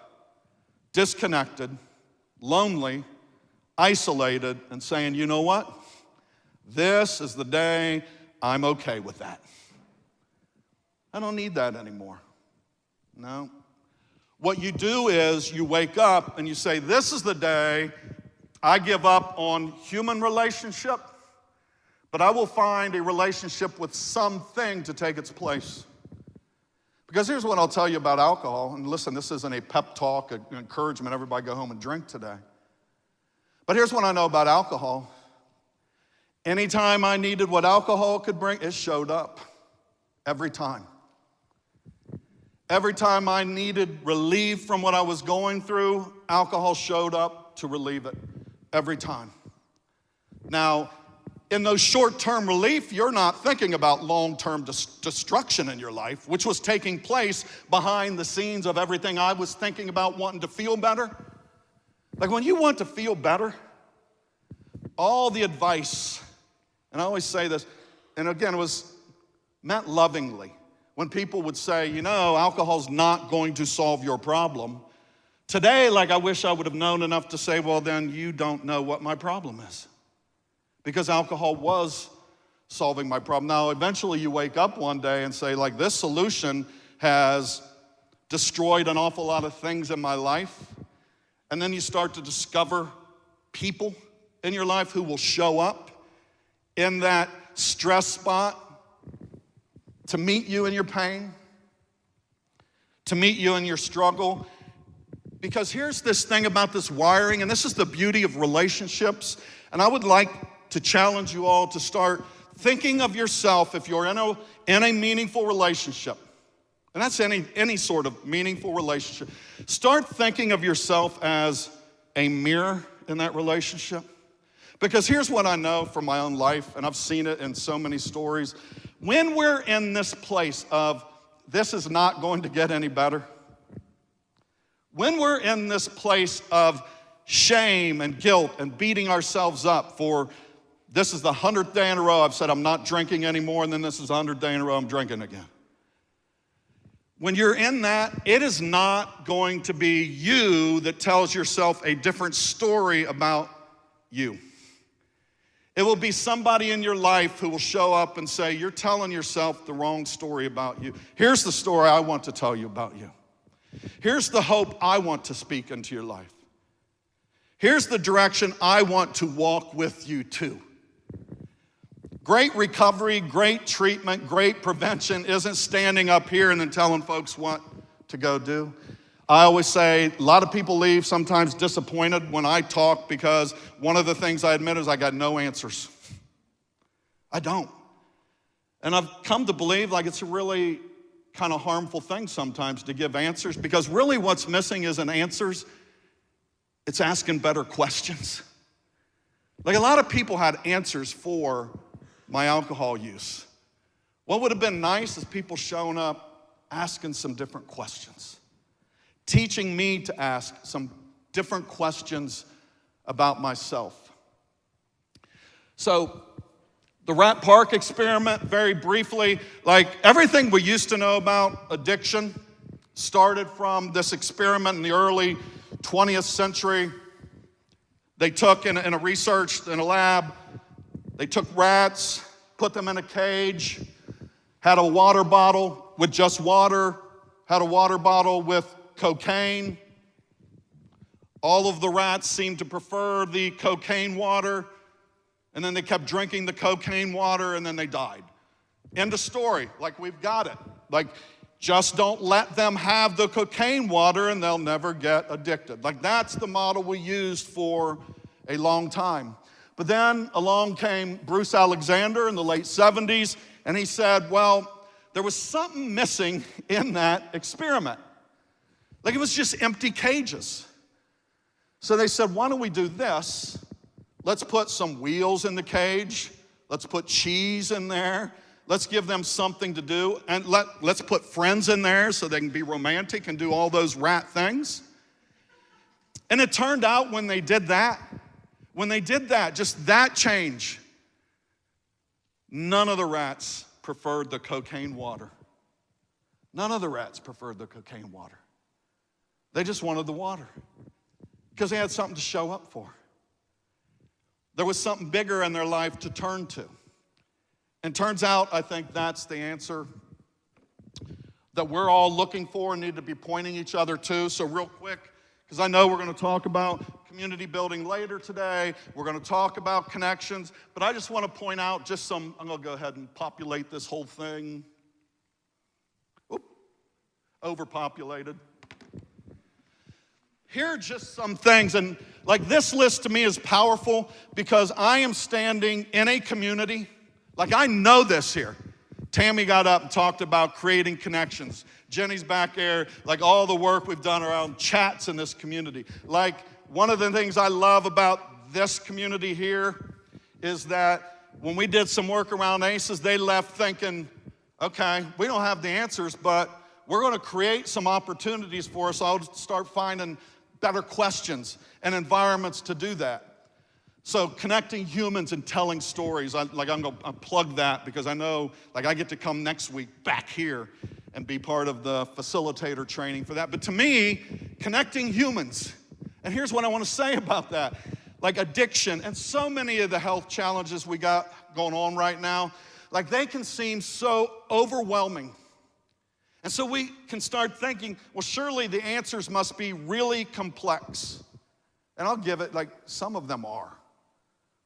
disconnected, lonely, isolated, and saying, you know what? This is the day I'm okay with that. I don't need that anymore. No. What you do is you wake up and you say, this is the day I give up on human relationship, but I will find a relationship with something to take its place. Because here's what I'll tell you about alcohol. And listen, this isn't a pep talk, an encouragement, everybody go home and drink today. But here's what I know about alcohol. Anytime I needed what alcohol could bring, it showed up. Every time. Every time I needed relief from what I was going through, alcohol showed up to relieve it. Every time. Now, in those short-term relief, you're not thinking about long-term destruction in your life, which was taking place behind the scenes of everything I was thinking about wanting to feel better. Like when you want to feel better, all the advice, and I always say this, and again, it was meant lovingly. When people would say, you know, alcohol's not going to solve your problem. Today, like I wish I would have known enough to say, well, then you don't know what my problem is. Because alcohol was solving my problem. Now, eventually you wake up one day and say, like, this solution has destroyed an awful lot of things in my life. And then you start to discover people in your life who will show up in that stress spot to meet you in your pain, to meet you in your struggle. Because here's this thing about this wiring, and this is the beauty of relationships. And I would like to challenge you all to start thinking of yourself if you're in a meaningful relationship. And that's any sort of meaningful relationship. Start thinking of yourself as a mirror in that relationship. Because here's what I know from my own life, and I've seen it in so many stories. When we're in this place of this is not going to get any better, when we're in this place of shame and guilt and beating ourselves up for this is the 100th day in a row I've said I'm not drinking anymore, and then this is the 100th day in a row I'm drinking again. When you're in that, it is not going to be you that tells yourself a different story about you. It will be somebody in your life who will show up and say, you're telling yourself the wrong story about you. Here's the story I want to tell you about you. Here's the hope I want to speak into your life. Here's the direction I want to walk with you to. Great recovery, great treatment, great prevention isn't standing up here and then telling folks what to go do. I always say a lot of people leave sometimes disappointed when I talk because one of the things I admit is I got no answers. I don't. And I've come to believe like it's a really kind of harmful thing sometimes to give answers, because really what's missing isn't answers, it's asking better questions. Like a lot of people had answers for my alcohol use. What would have been nice is people showing up asking some different questions, teaching me to ask some different questions about myself. So the Rat Park experiment, very briefly, like everything we used to know about addiction started from this experiment in the early 20th century. They took in a research in a lab, they took rats, put them in a cage, had a water bottle with just water, had a water bottle with cocaine. All of the rats seemed to prefer the cocaine water, and then they kept drinking the cocaine water, and then they died. End of story. Like, we've got it. Like, just don't let them have the cocaine water, and they'll never get addicted. Like, that's the model we used for a long time. But then along came Bruce Alexander in the late 70s, and he said, well, there was something missing in that experiment. Like it was just empty cages. So they said, why don't we do this? Let's put some wheels in the cage. Let's put cheese in there. Let's give them something to do. And let's put friends in there so they can be romantic and do all those rat things. And it turned out when they did that, just that change, none of the rats preferred the cocaine water. None of the rats preferred the cocaine water. They just wanted the water because they had something to show up for. There was something bigger in their life to turn to. And turns out, I think that's the answer that we're all looking for and need to be pointing each other to. So real quick, because I know we're going to talk about community building later today. We're going to talk about connections. But I just want to point out just some, I'm going to go ahead and populate this whole thing. Oop, overpopulated. Here are just some things, and like this list to me is powerful because I am standing in a community. Like I know this here. Tammy got up and talked about creating connections. Jenny's back there, like all the work we've done around chats in this community. Like one of the things I love about this community here is that when we did some work around ACEs, they left thinking, okay, we don't have the answers, but we're gonna create some opportunities for us. I'll start finding better questions and environments to do that. So connecting humans and telling stories, I'm gonna plug that because I know I get to come next week back here and be part of the facilitator training for that. But to me, connecting humans, and here's what I wanna say about that, like addiction and so many of the health challenges we got going on right now, like they can seem so overwhelming. And so we can start thinking, well, surely the answers must be really complex. And I'll give it, like some of them are.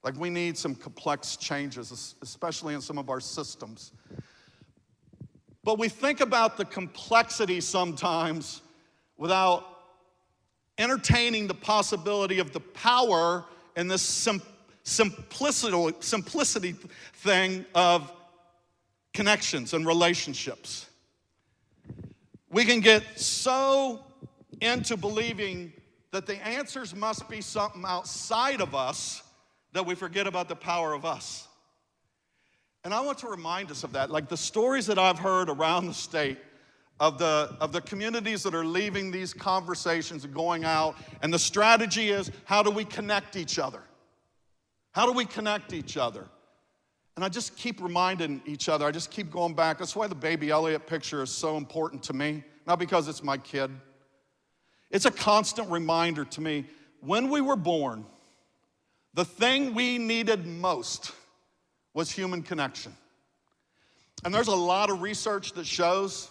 Like we need some complex changes, especially in some of our systems. But we think about the complexity sometimes without entertaining the possibility of the power in this simplicity thing of connections and relationships. We can get so into believing that the answers must be something outside of us that we forget about the power of us. And I want to remind us of that. Like the stories that I've heard around the state of the communities that are leaving these conversations and going out, and the strategy is, how do we connect each other? How do we connect each other? And I just keep reminding each other, I just keep going back. That's why the baby Elliot picture is so important to me, not because it's my kid. It's a constant reminder to me, when we were born, the thing we needed most was human connection. And there's a lot of research that shows,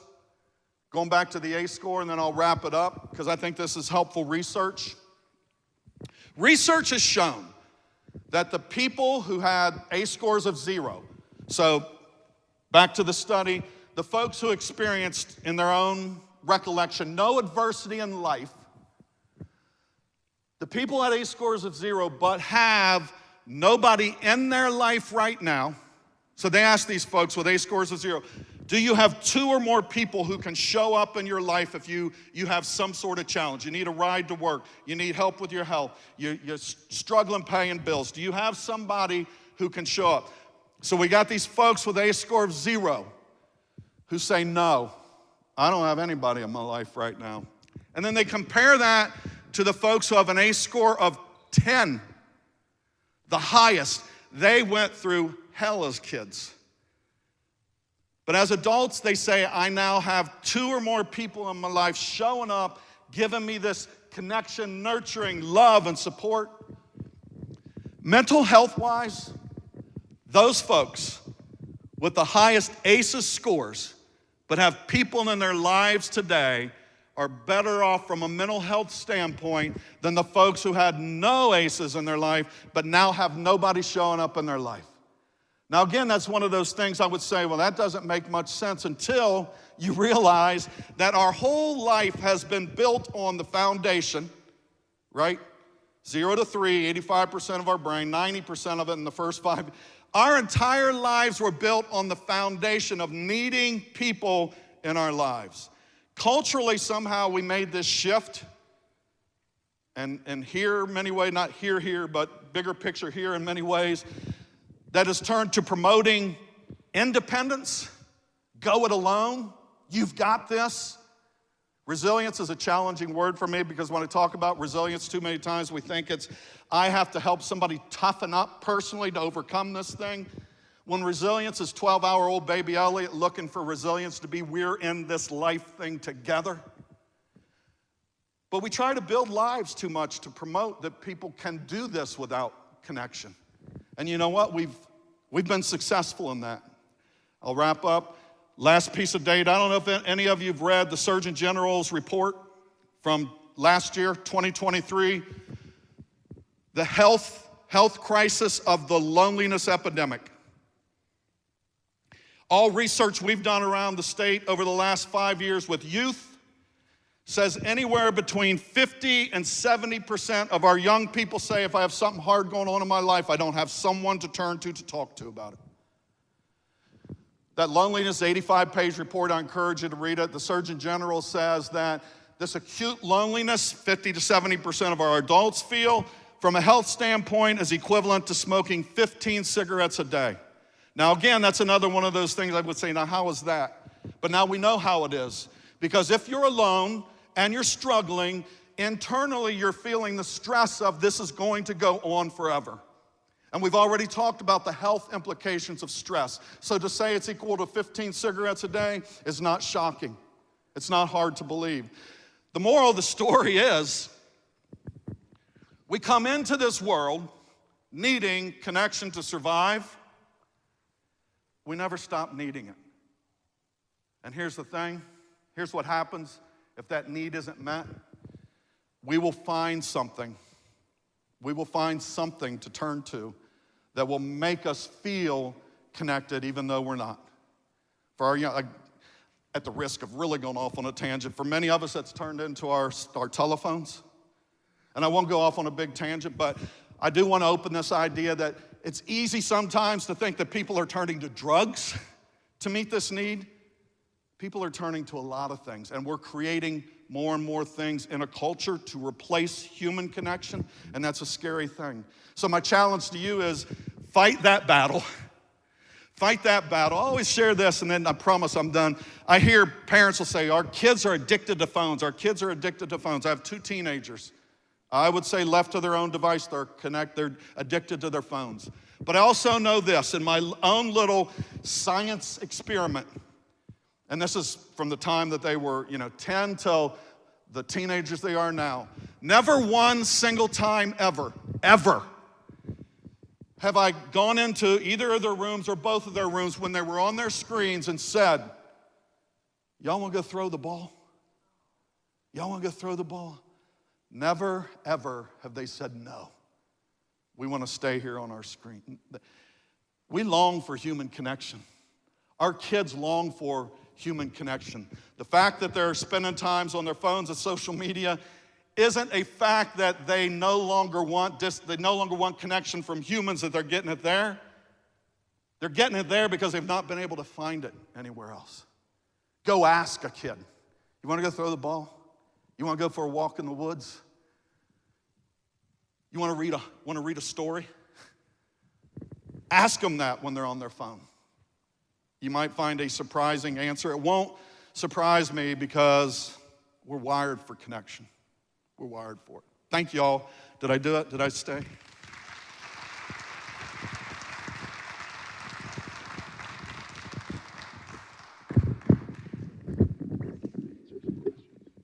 going back to the ACE score, and then I'll wrap it up, because I think this is helpful research. Research has shown that the people who had ACE scores of 0, so back to the study, the folks who experienced in their own recollection no adversity in life, the people at ACE scores of 0 but have nobody in their life right now. So they asked these folks with ACE scores of 0, do you have 2 or more people who can show up in your life if you have some sort of challenge? You need a ride to work. You need help with your health. You're struggling paying bills. Do you have somebody who can show up? So we got these folks with ACE score of 0 who say, no, I don't have anybody in my life right now. And then they compare that to the folks who have an ACE score of 10, the highest. They went through hell as kids. But as adults, they say, I now have 2 or more people in my life showing up, giving me this connection, nurturing, love, and support. Mental health-wise, those folks with the highest ACEs scores, but have people in their lives today, are better off from a mental health standpoint than the folks who had no ACEs in their life, but now have nobody showing up in their life. Now again, that's one of those things I would say, well, that doesn't make much sense until you realize that our whole life has been built on the foundation, right, 0 to 3, 85% of our brain, 90% of it in the first 5. Our entire lives were built on the foundation of needing people in our lives. Culturally, somehow we made this shift. And here, many ways, not here, but bigger picture here in many ways, that has turned to promoting independence, go it alone, you've got this. Resilience is a challenging word for me because when I talk about resilience too many times, we think it's, I have to help somebody toughen up personally to overcome this thing. When resilience is 12-hour-old baby Elliot looking for resilience to be, we're in this life thing together. But we try to build lives too much to promote that people can do this without connection. And you know what? We've been successful in that. I'll wrap up. Last piece of data. I don't know if any of you have read the Surgeon General's report from last year, 2023. The health crisis of the loneliness epidemic. All research we've done around the state over the last 5 years with youth says anywhere between 50 and 70% of our young people say, if I have something hard going on in my life, I don't have someone to turn to talk to about it. That loneliness 85-page report, I encourage you to read it. The Surgeon General says that this acute loneliness, 50 to 70% of our adults feel, from a health standpoint, is equivalent to smoking 15 cigarettes a day. Now again, that's another one of those things I would say, now how is that? But now we know how it is. Because if you're alone and you're struggling, internally you're feeling the stress of this is going to go on forever. And we've already talked about the health implications of stress. So to say it's equal to 15 cigarettes a day is not shocking. It's not hard to believe. The moral of the story is, we come into this world needing connection to survive. We never stop needing it. And here's the thing. Here's what happens if that need isn't met. We will find something. We will find something to turn to that will make us feel connected even though we're not. For our young, at the risk of really going off on a tangent, for many of us that's turned into our telephones. And I won't go off on a big tangent, but I do want to open this idea that it's easy sometimes to think that people are turning to drugs to meet this need. People are turning to a lot of things, and we're creating more and more things in a culture to replace human connection, and that's a scary thing. So my challenge to you is fight that battle. Fight that battle. I always share this, and then I promise I'm done. I hear parents will say, our kids are addicted to phones. Our kids are addicted to phones. I have 2 teenagers. I would say left to their own device, they're addicted to their phones. But I also know this, in my own little science experiment, and this is from the time that they were, 10 till the teenagers they are now. Never one single time ever have I gone into either of their rooms or both of their rooms when they were on their screens and said, y'all wanna go throw the ball? Y'all wanna go throw the ball? Never, ever have they said no. We wanna stay here on our screen. We long for human connection. Our kids long for human connection. The fact that they're spending times on their phones and social media isn't a fact that they no longer want connection from humans, that they're getting it there. They're getting it there because they've not been able to find it anywhere else. Go ask a kid. You want to go throw the ball? You want to go for a walk in the woods? You want to read a story? Ask them that when they're on their phone. You might find a surprising answer. It won't surprise me because we're wired for connection. We're wired for it. Thank you all. Did I do it? Did I stay?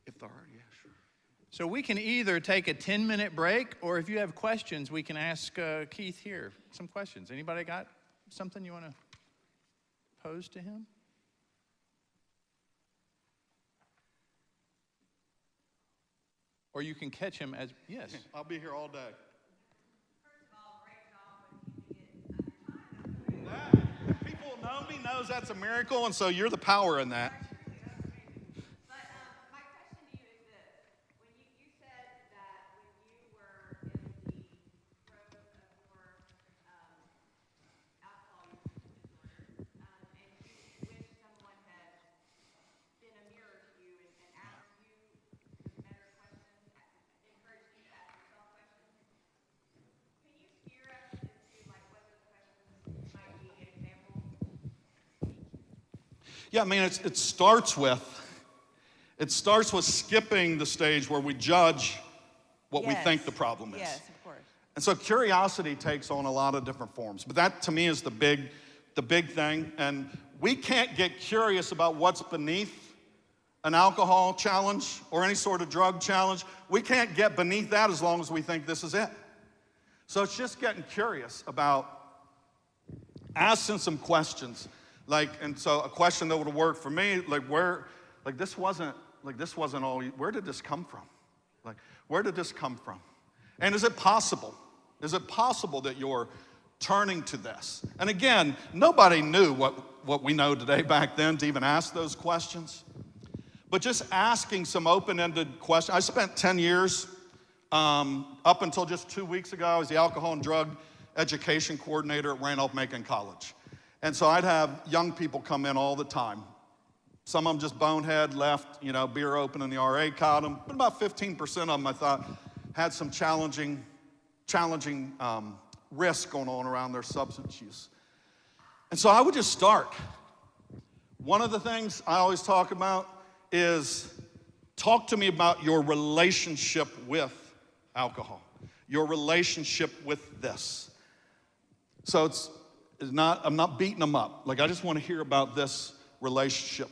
If there are, yeah, sure. So we can either take a 10-minute break, or if you have questions, we can ask Keith here some questions. Anybody got something you want to pose to him? Or you can catch him as, yes. I'll be here all day. If people know me, knows that's a miracle, and so you're the power in that. My question to you is this. When you said that when you were in Yeah, I mean, it starts with skipping the stage where we judge what we think the problem is. Yes, of course. And so curiosity takes on a lot of different forms. But that, to me, is the big thing. And we can't get curious about what's beneath an alcohol challenge or any sort of drug challenge. We can't get beneath that as long as we think this is it. So it's just getting curious about asking some questions. And so a question that would have worked for me, this wasn't all, where did this come from? Where did this come from? And is it possible? Is it possible that you're turning to this? And again, nobody knew what we know today back then to even ask those questions. But just asking some open-ended questions. I spent 10 years, up until just 2 weeks ago, I was the alcohol and drug education coordinator at Randolph-Macon College. And so I'd have young people come in all the time. Some of them just bonehead, left, beer open and the RA caught them. But about 15% of them, I thought, had some challenging risk going on around their substance use. And so I would just start. One of the things I always talk about is talk to me about your relationship with alcohol, your relationship with this. So I'm not beating them up. I just want to hear about this relationship,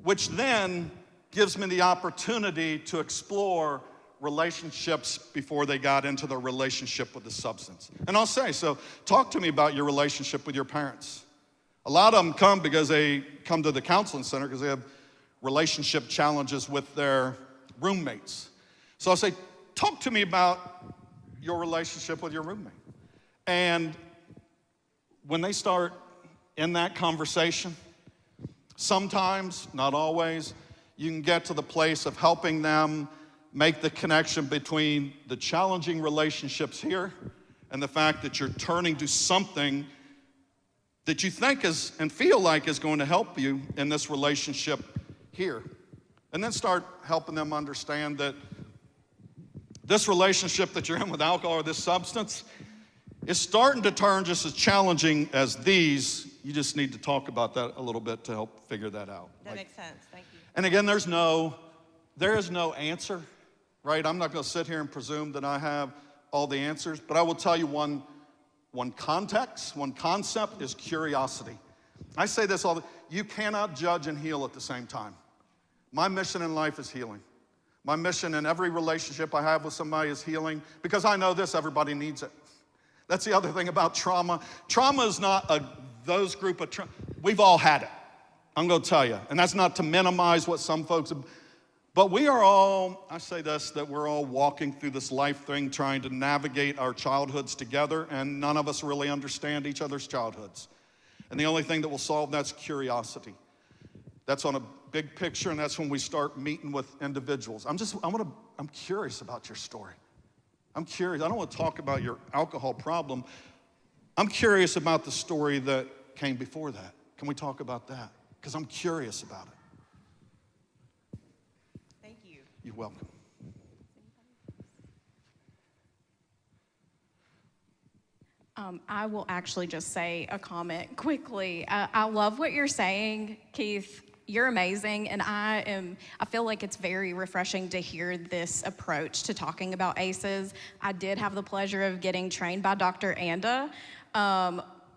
which then gives me the opportunity to explore relationships before they got into their relationship with the substance. And I'll say, so talk to me about your relationship with your parents. A lot of them come because they come to the counseling center because they have relationship challenges with their roommates. So I'll say, talk to me about your relationship with your roommate. And when they start in that conversation, sometimes, not always, you can get to the place of helping them make the connection between the challenging relationships here and the fact that you're turning to something that you think is and feel like is going to help you in this relationship here. And then start helping them understand that this relationship that you're in with alcohol or this substance is starting to turn just as challenging as these. You just need to talk about that a little bit to help figure that out. That makes sense. Thank you. And again, there is no answer, right? I'm not going to sit here and presume that I have all the answers, but I will tell you one concept is curiosity. I say this you cannot judge and heal at the same time. My mission in life is healing. My mission in every relationship I have with somebody is healing because I know this, everybody needs it. That's the other thing about trauma. Trauma is not those group of trauma. We've all had it. I'm going to tell you. And that's not to minimize what some folks have. But we are all, I say this, that we're all walking through this life thing trying to navigate our childhoods together, and none of us really understand each other's childhoods. And the only thing that will solve that's curiosity. That's on a big picture, and that's when we start meeting with individuals. I'm curious about your story. I'm curious. I don't want to talk about your alcohol problem. I'm curious about the story that came before that. Can we talk about that? Because I'm curious about it. Thank you. You're welcome. I will actually just say a comment quickly. I love what you're saying, Keith. You're amazing, and I feel like it's very refreshing to hear this approach to talking about ACEs. I did have the pleasure of getting trained by Dr. Anda,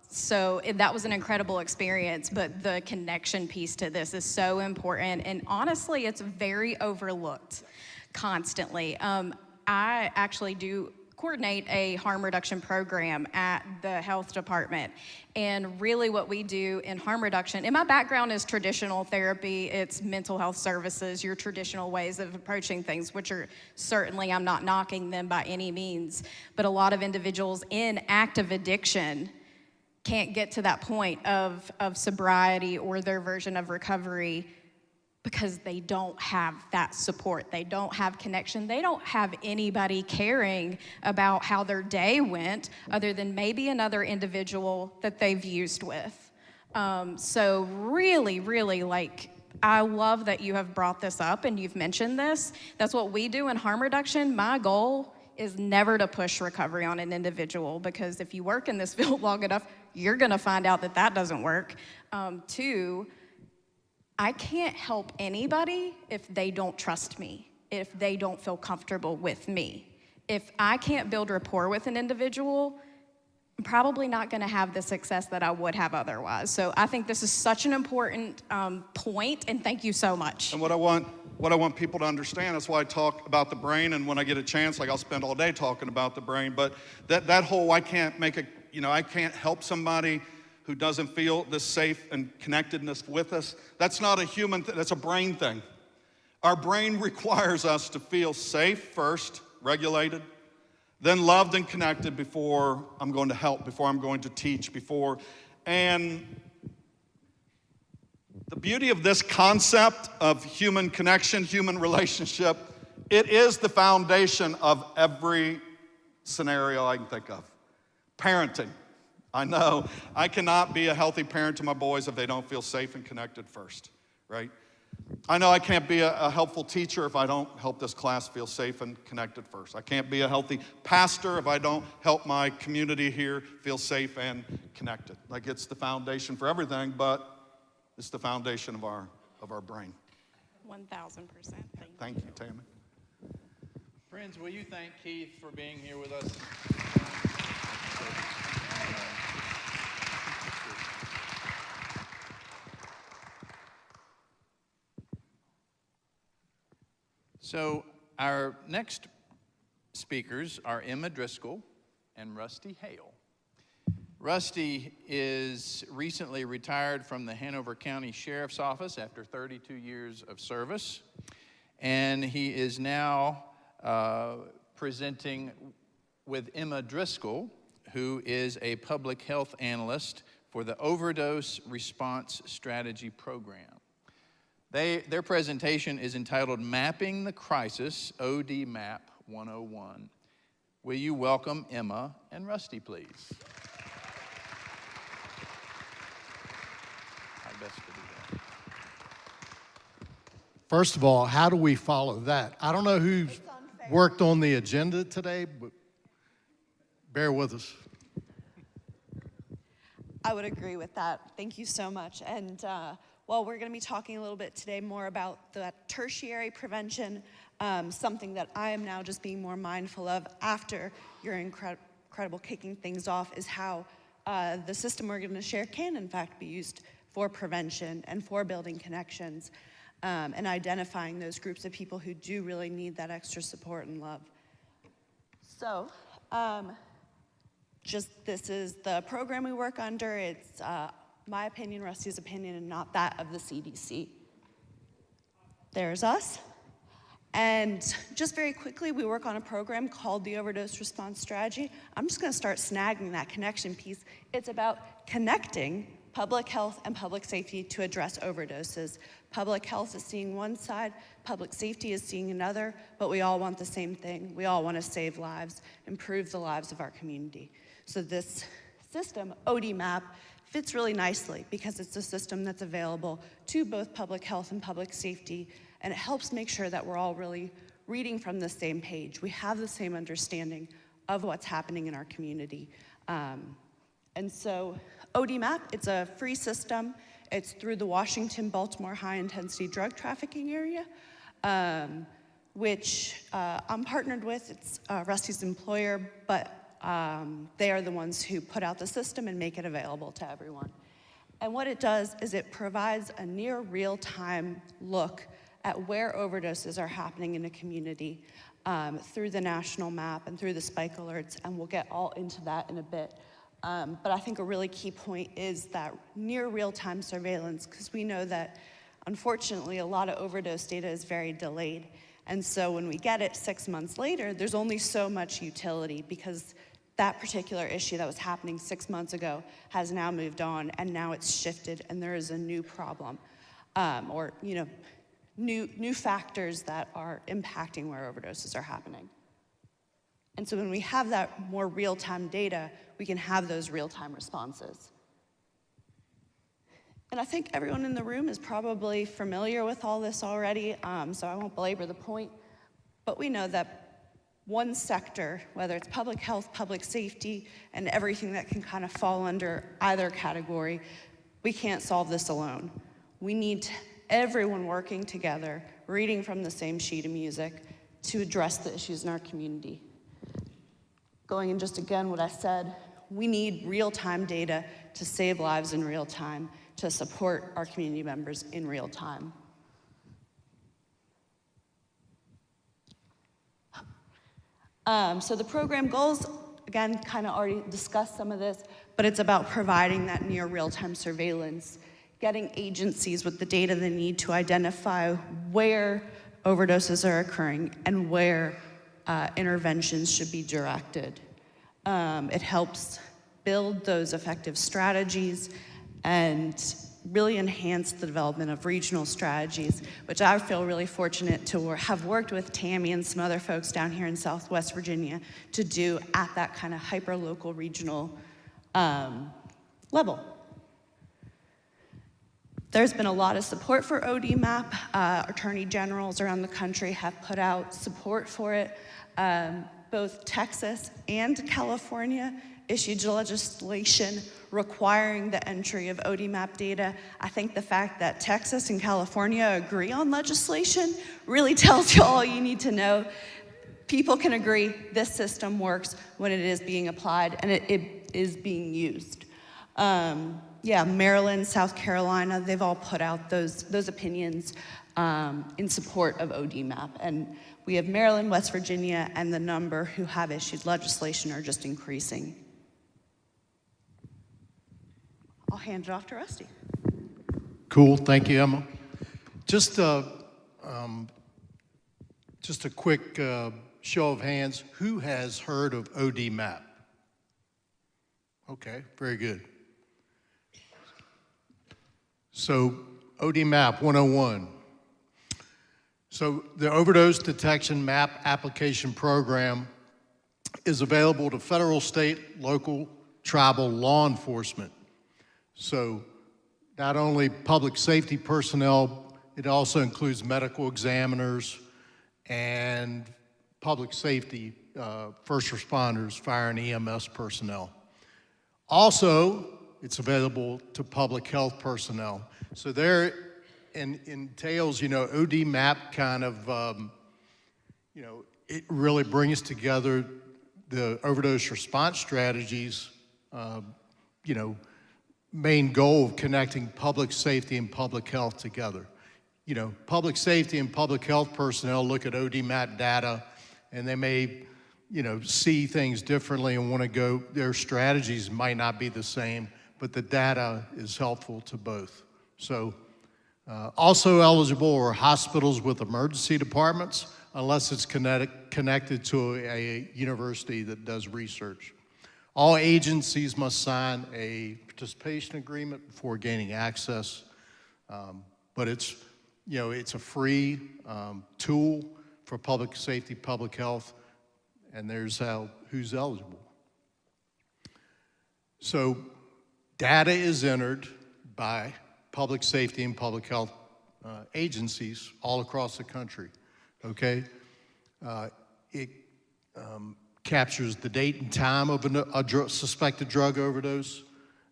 so that was an incredible experience, but the connection piece to this is so important, and honestly, it's very overlooked constantly. I actually do coordinate a harm reduction program at the health department. And really what we do in harm reduction, and my background is traditional therapy, it's mental health services, your traditional ways of approaching things, which are certainly, I'm not knocking them by any means, but a lot of individuals in active addiction can't get to that point of sobriety or their version of recovery because they don't have that support. They don't have connection. They don't have anybody caring about how their day went other than maybe another individual that they've used with. So really, really, I love that you have brought this up and you've mentioned this. That's what we do in harm reduction. My goal is never to push recovery on an individual, because if you work in this field long enough, you're gonna find out that that doesn't work. Two, I can't help anybody if they don't trust me, if they don't feel comfortable with me. If I can't build rapport with an individual, I'm probably not going to have the success that I would have otherwise. So I think this is such an important point, and thank you so much. And what I want people to understand, that's why I talk about the brain, and when I get a chance, like I'll spend all day talking about the brain, but that whole I can't help somebody who doesn't feel this safe and connectedness with us, that's not a human thing, that's a brain thing. Our brain requires us to feel safe first, regulated, then loved and connected before I'm going to help, before I'm going to teach, and the beauty of this concept of human connection, human relationship, it is the foundation of every scenario I can think of. Parenting. I know I cannot be a healthy parent to my boys if they don't feel safe and connected first, right? I know I can't be a helpful teacher if I don't help this class feel safe and connected first. I can't be a healthy pastor if I don't help my community here feel safe and connected. Like, it's the foundation for everything, but it's the foundation of our brain. 1,000%. Thank you, Tammy. Friends, will you thank Keith for being here with us? So our next speakers are Emma Driscol and Rusty Hale. Rusty is recently retired from the Hanover County Sheriff's Office after 32 years of service, and he is now presenting with Emma Driscol, who is a public health analyst for the Overdose Response Strategy Program. Their presentation is entitled Mapping the Crisis, ODMAP 101. Will you welcome Emma and Rusty, please? How best to do that? First of all, how do we follow that? I don't know who's worked on the agenda today, but bear with us. I would agree with that. Thank you so much. And well, we're going to be talking a little bit today more about the tertiary prevention, something that I am now just being more mindful of after your incredible kicking things off, is how the system we're going to share can in fact be used for prevention and for building connections and identifying those groups of people who do really need that extra support and love. So, this is the program we work under. It's my opinion, Rusty's opinion, and not that of the CDC. There's us. And just very quickly, we work on a program called the Overdose Response Strategy. I'm just going to start snagging that connection piece. It's about connecting public health and public safety to address overdoses. Public health is seeing one side, public safety is seeing another, but we all want the same thing. We all want to save lives, improve the lives of our community. So this system, ODMAP, fits really nicely because it's a system that's available to both public health and public safety, and it helps make sure that we're all really reading from the same page. We have the same understanding of what's happening in our community. And so ODMAP, it's a free system. It's through the Washington-Baltimore high-intensity drug trafficking area, which I'm partnered with. It's Rusty's employer, but they are the ones who put out the system and make it available to everyone. And what it does is it provides a near real-time look at where overdoses are happening in a community through the national map and through the spike alerts, and we'll get all into that in a bit. But I think a really key point is that near real-time surveillance, because we know that, unfortunately, a lot of overdose data is very delayed. And so when we get it 6 months later, there's only so much utility, because that particular issue that was happening 6 months ago has now moved on, and now it's shifted, and there is a new problem, or new factors that are impacting where overdoses are happening. And so when we have that more real-time data, we can have those real-time responses. And I think everyone in the room is probably familiar with all this already, so I won't belabor the point. But we know that one sector, whether it's public health, public safety, and everything that can kind of fall under either category, we can't solve this alone. We need everyone working together, reading from the same sheet of music to address the issues in our community. Going in just again what I said, we need real-time data to save lives in real time, to support our community members in real time. So the program goals, again, kind of already discussed some of this, but it's about providing that near real-time surveillance, getting agencies with the data they need to identify where overdoses are occurring and where interventions should be directed. It helps build those effective strategies and really enhance the development of regional strategies, which I feel really fortunate to have worked with Tammy and some other folks down here in Southwest Virginia to do at that kind of hyper-local regional level. There's been a lot of support for ODMAP. Attorney generals around the country have put out support for it. Both Texas and California issued legislation requiring the entry of ODMAP data. I think the fact that Texas and California agree on legislation really tells you all you need to know. People can agree this system works when it is being applied and it is being used. Yeah, Maryland, South Carolina, they've all put out those opinions in support of ODMAP. And we have Maryland, West Virginia, and the number who have issued legislation are just increasing. I'll hand it off to Rusty. Cool, thank you, Emma. Just a quick show of hands. Who has heard of ODMAP? Okay, very good. So ODMAP 101. So the Overdose Detection MAP application program is available to federal, state, local, tribal law enforcement. So not only public safety personnel, it also includes medical examiners and public safety, first responders, fire and EMS personnel. Also, it's available to public health personnel. So there entails, ODMAP kind of, it really brings together the overdose response strategies, main goal of connecting public safety and public health together. Public safety and public health personnel look at ODMAP data and they may, see things differently and want to go, their strategies might not be the same, but the data is helpful to both. So also eligible are hospitals with emergency departments, unless it's connected to a university that does research. All agencies must sign a participation agreement before gaining access, but it's a free tool for public safety, public health, and there's who's eligible. So data is entered by public safety and public health agencies all across the country, okay? It captures the date and time of a suspected drug overdose,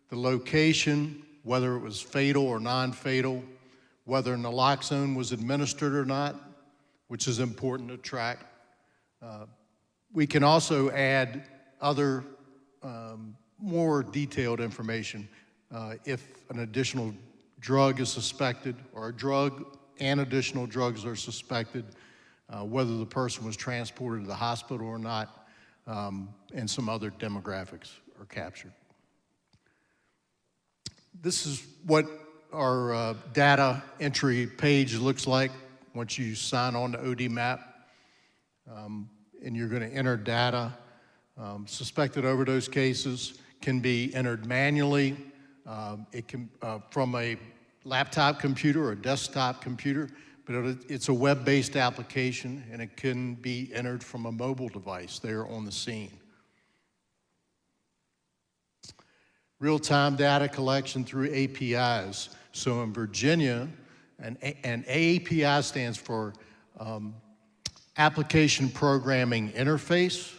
the location, whether it was fatal or non-fatal, whether naloxone was administered or not, which is important to track. We can also add other more detailed information if an additional drug is suspected or a drug and additional drugs are suspected, whether the person was transported to the hospital or not, and some other demographics are captured. This is what our data entry page looks like once you sign on to ODMAP, and you're going to enter data. Suspected overdose cases can be entered manually. It can from a laptop computer or a desktop computer, but it's a web-based application, and it can be entered from a mobile device there on the scene. Real-time data collection through APIs. So in Virginia, an API stands for Application Programming Interface,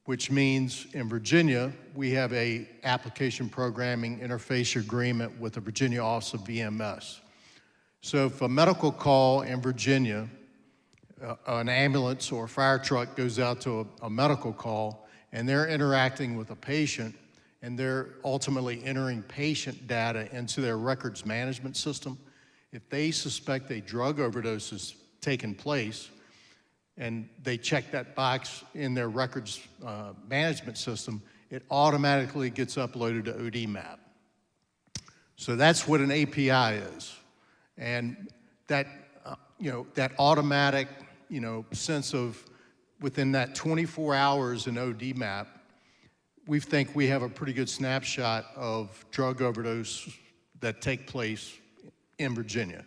which means in Virginia, we have a application programming interface agreement with the Virginia Office of VMS. So if a medical call in Virginia, an ambulance or a fire truck goes out to a medical call and they're interacting with a patient and they're ultimately entering patient data into their records management system, if they suspect a drug overdose has taken place and they check that box in their records management system, it automatically gets uploaded to ODMAP. So that's what an API is. And that, that automatic, sense of within that 24 hours in ODMAP, we think we have a pretty good snapshot of drug overdose that take place in Virginia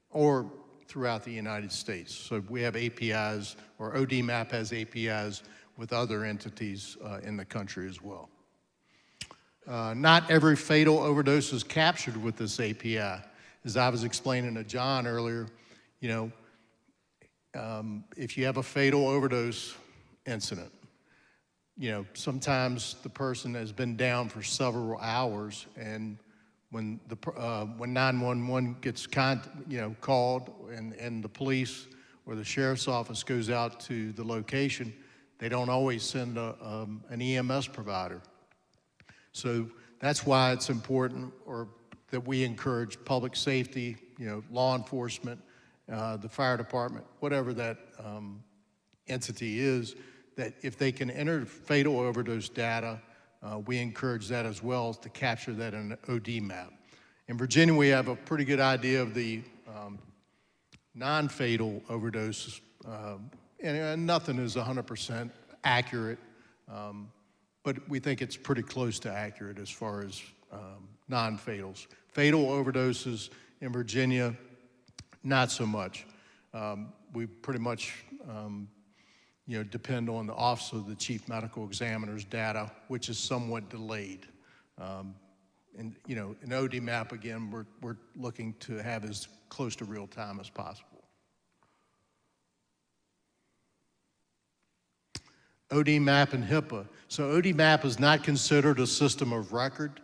or throughout the United States. So we have APIs, or ODMAP has APIs with other entities in the country as well. Not every fatal overdose is captured with this API. As I was explaining to John earlier, if you have a fatal overdose incident, sometimes the person has been down for several hours, and when 911 gets called and the police or the sheriff's office goes out to the location, they don't always send an EMS provider. So that's why it's important that we encourage public safety, law enforcement, the fire department, whatever that entity is, that if they can enter fatal overdose data, we encourage that as well to capture that in ODMAP. In Virginia, we have a pretty good idea of the non-fatal overdoses, and nothing is 100% accurate, but we think it's pretty close to accurate as far as non-fatals. Fatal overdoses in Virginia, not so much. We pretty much depend on the Office of the Chief Medical Examiner's data, which is somewhat delayed. In ODMAP, again, we're looking to have as close to real time as possible. ODMAP and HIPAA. So ODMAP is not considered a system of record.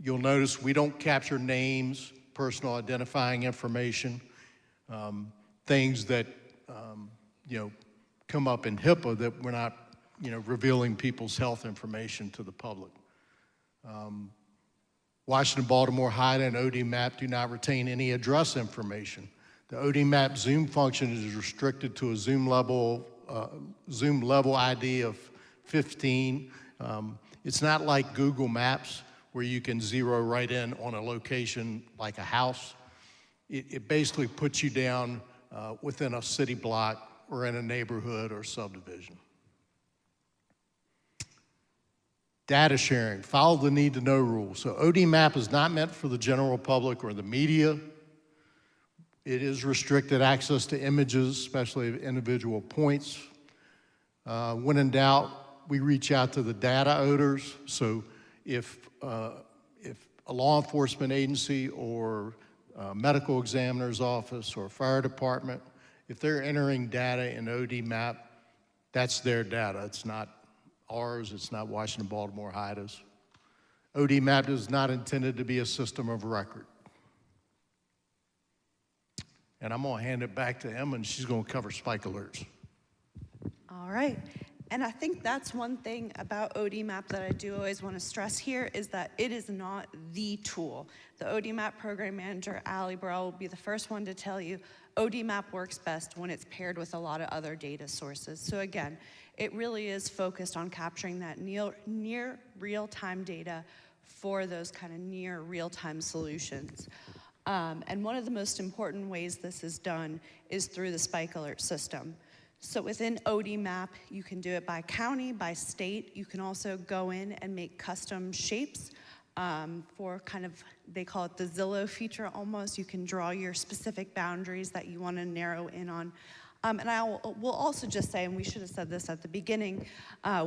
You'll notice we don't capture names, personal identifying information, things that come up in HIPAA that we're not revealing people's health information to the public. Washington, Baltimore, HIDA, and ODMAP do not retain any address information. The ODMAP Zoom function is restricted to a Zoom level ID of 15. It's not like Google Maps where you can zero right in on a location like a house. It basically puts you down within a city block or in a neighborhood or subdivision. Data sharing, follow the need to know rule. So ODMAP is not meant for the general public or the media. It is restricted access to images, especially of individual points. When in doubt, we reach out to the data owners. So if a law enforcement agency or medical examiner's office or fire department, if they're entering data in ODMAP, that's their data. It's not ours, it's not Washington, Baltimore, HIDA's. ODMAP is not intended to be a system of record. And I'm gonna hand it back to Emma, and she's gonna cover spike alerts. All right. And I think that's one thing about ODMAP that I do always want to stress here is that it is not the tool. The ODMAP program manager, Ali Burrell, will be the first one to tell you ODMAP works best when it's paired with a lot of other data sources. So again, it really is focused on capturing that near real-time data for those kind of near real-time solutions. And one of the most important ways this is done is through the spike alert system. So within ODMAP, you can do it by county, by state. You can also go in and make custom shapes for kind of, they call it the Zillow feature almost. You can draw your specific boundaries that you want to narrow in on. And I will also just say, and we should have said this at the beginning,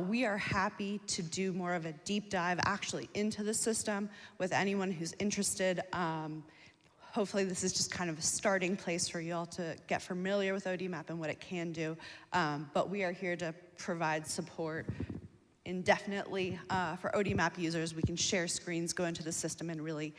we are happy to do more of a deep dive actually into the system with anyone who's interested. Hopefully this is just kind of a starting place for you all to get familiar with ODMAP and what it can do. But we are here to provide support indefinitely for ODMAP users. We can share screens, go into the system, and really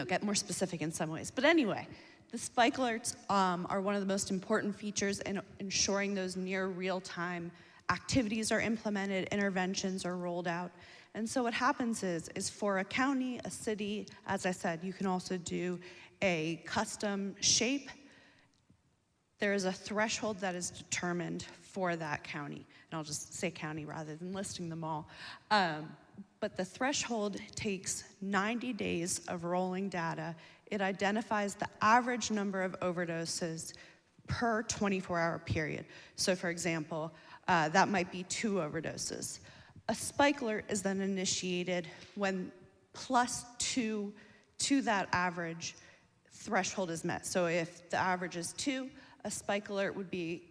get more specific in some ways. But anyway, the spike alerts are one of the most important features in ensuring those near real-time activities are implemented, interventions are rolled out. And so what happens is for a county, a city, as I said, you can also do a custom shape. There is a threshold that is determined for that county. And I'll just say county rather than listing them all. But the threshold takes 90 days of rolling data. It identifies the average number of overdoses per 24-hour period. So for example, that might be 2 overdoses. A spike alert is then initiated when +2 to that average threshold is met. So if the average is 2, a spike alert would be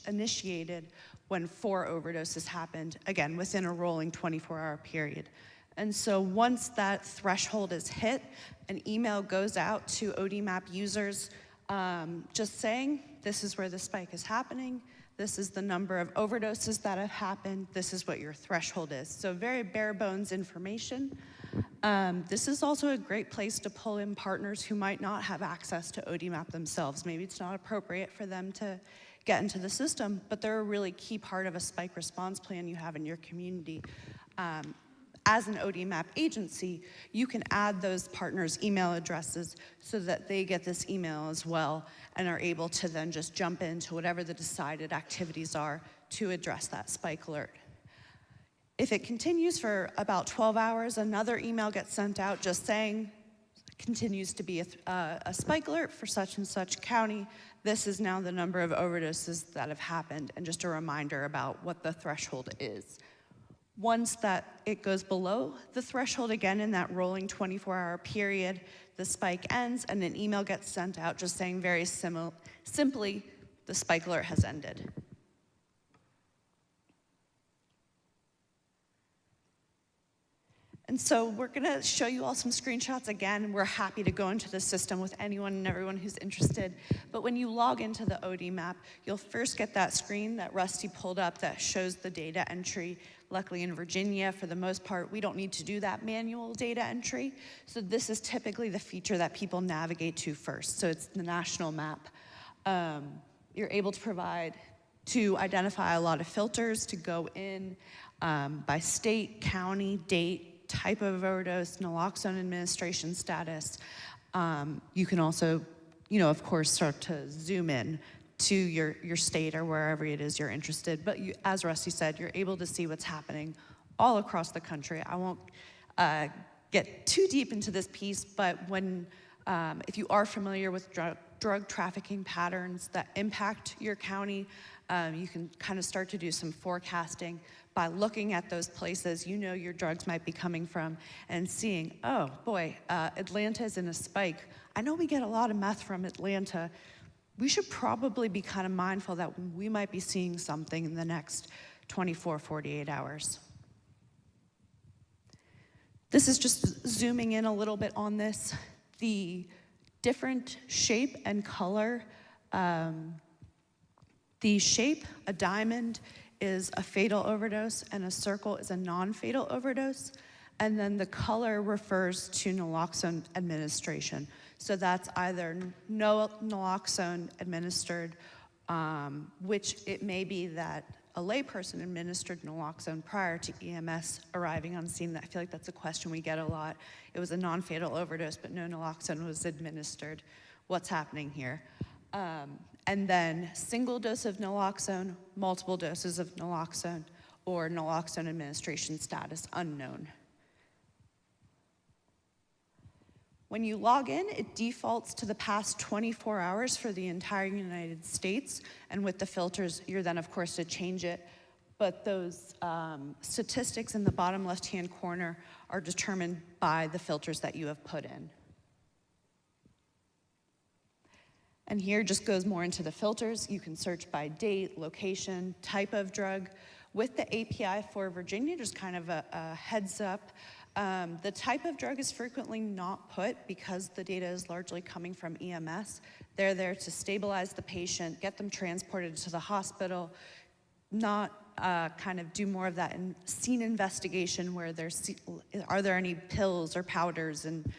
initiated when 4 overdoses happened, again, within a rolling 24-hour period. And so once that threshold is hit, an email goes out to ODMAP users just saying, this is where the spike is happening, this is the number of overdoses that have happened, this is what your threshold is. So very bare bones information. This is also a great place to pull in partners who might not have access to ODMAP themselves. Maybe it's not appropriate for them to get into the system, but they're a really key part of a spike response plan you have in your community. As an ODMAP agency, you can add those partners' email addresses so that they get this email as well and are able to then just jump into whatever the decided activities are to address that spike alert. If it continues for about 12 hours, another email gets sent out just saying, continues to be a spike alert for such and such county. This is now the number of overdoses that have happened, and just a reminder about what the threshold is. Once that it goes below the threshold again in that rolling 24-hour period, the spike ends and an email gets sent out just saying very simply, the spike alert has ended. And so we're gonna show you all some screenshots again. We're happy to go into the system with anyone and everyone who's interested. But when you log into the ODMAP, you'll first get that screen that Rusty pulled up that shows the data entry. Luckily in Virginia, for the most part, we don't need to do that manual data entry. So this is typically the feature that people navigate to first. So it's the national map. You're able to identify a lot of filters to go in by state, county, date, type of overdose, naloxone administration status. You can also, of course, start to zoom in to your state or wherever it is you're interested. But as Rusty said, you're able to see what's happening all across the country. I won't get too deep into this piece, but if you are familiar with drug trafficking patterns that impact your county, you can kind of start to do some forecasting by looking at those places your drugs might be coming from and seeing, oh boy, Atlanta's in a spike. I know we get a lot of meth from Atlanta. We should probably be kind of mindful that we might be seeing something in the next 24, 48 hours. This is just zooming in a little bit on this. The different shape and color. The shape, a diamond, is a fatal overdose, and a circle is a non-fatal overdose. And then the color refers to naloxone administration. So that's either no naloxone administered, which it may be that a layperson administered naloxone prior to EMS arriving on scene. I feel like that's a question we get a lot. It was a non-fatal overdose, but no naloxone was administered. What's happening here? And then single dose of naloxone, multiple doses of naloxone, or naloxone administration status unknown. When you log in, it defaults to the past 24 hours for the entire United States, and with the filters, you're then, of course, to change it. But those statistics in the bottom left-hand corner are determined by the filters that you have put in. And here just goes more into the filters. You can search by date, location, type of drug. With the API for Virginia, just kind of a heads up, the type of drug is frequently not put because the data is largely coming from EMS. They're there to stabilize the patient, get them transported to the hospital, not kind of do more of that scene investigation where are there any pills or powders and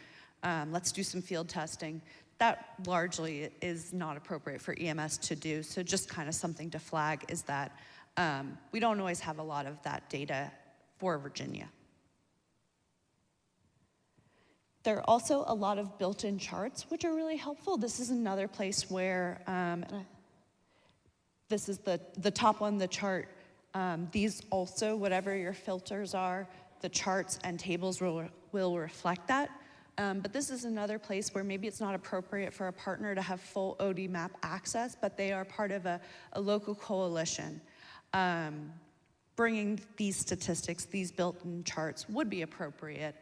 let's do some field testing. That largely is not appropriate for EMS to do, so just kind of something to flag is that we don't always have a lot of that data for Virginia. There are also a lot of built-in charts, which are really helpful. This is another place where, this is the top one, the chart. These also, whatever your filters are, the charts and tables will reflect that. But this is another place where maybe it's not appropriate for a partner to have full ODMAP access, but they are part of a local coalition. Bringing these statistics, these built-in charts would be appropriate,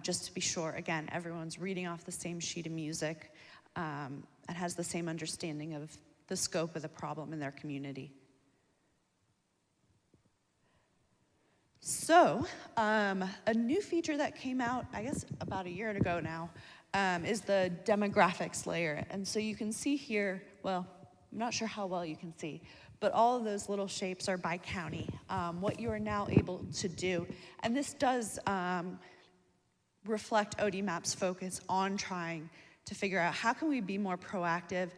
just to be sure, again, everyone's reading off the same sheet of music and has the same understanding of the scope of the problem in their community. So, a new feature that came out, I guess about a year ago now, is the demographics layer. And so you can see here, well, I'm not sure how well you can see, but all of those little shapes are by county, what you are now able to do. And this does reflect ODMAP's focus on trying to figure out how can we be more proactive,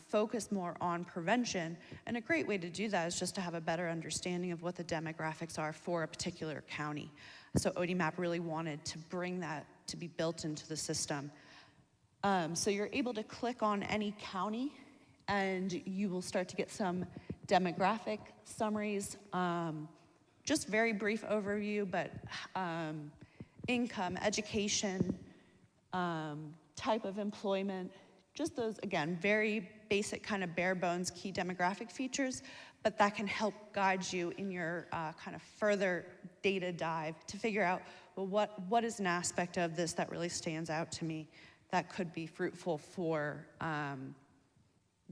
focus more on prevention, and a great way to do that is just to have a better understanding of what the demographics are for a particular county. So ODMAP really wanted to bring that to be built into the system. So you're able to click on any county and you will start to get some demographic summaries, just very brief overview, but income, education, type of employment, just those, again, very basic kind of bare bones key demographic features, but that can help guide you in your kind of further data dive to figure out, well, what is an aspect of this that really stands out to me that could be fruitful for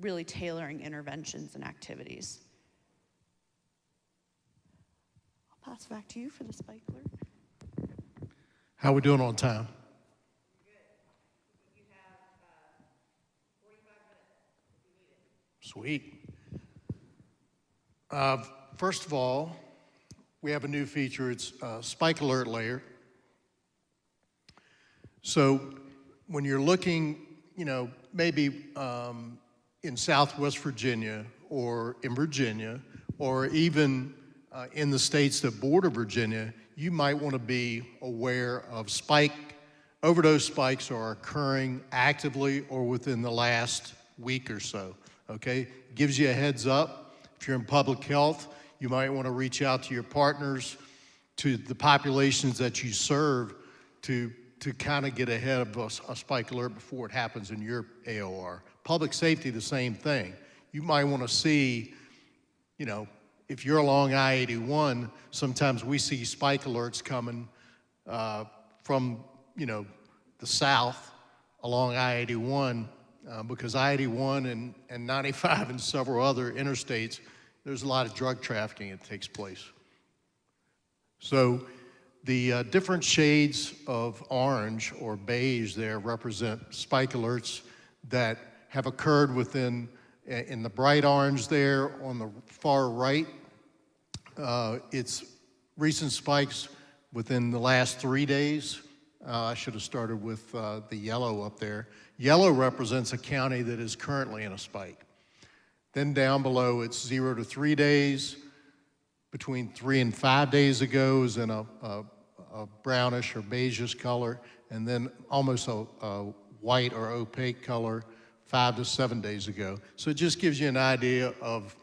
really tailoring interventions and activities. I'll pass it back to you for the spike alert. How we doing on time? You have 45 minutes if you need it. Sweet. First of all, we have a new feature. It's spike alert layer. So when you're looking, maybe in Southwest Virginia or in Virginia or even in the states that border Virginia, you might want to be aware of overdose spikes are occurring actively or within the last week or so, okay? Gives you a heads up. If you're in public health, you might want to reach out to your partners, to the populations that you serve to kind of get ahead of a spike alert before it happens in your AOR. Public safety, the same thing. You might want to see, if you're along I-81, sometimes we see spike alerts coming from, the south along I-81 because I-81 and 95 and several other interstates, there's a lot of drug trafficking that takes place. So the different shades of orange or beige there represent spike alerts that have occurred in the bright orange there on the far right. It's recent spikes within the last 3 days. I should have started with the yellow up there. Yellow represents a county that is currently in a spike. Then down below, it's 0 to 3 days. Between 3 and 5 days ago is in a brownish or beigeish color, and then almost a white or opaque color 5 to 7 days ago. So it just gives you an idea of,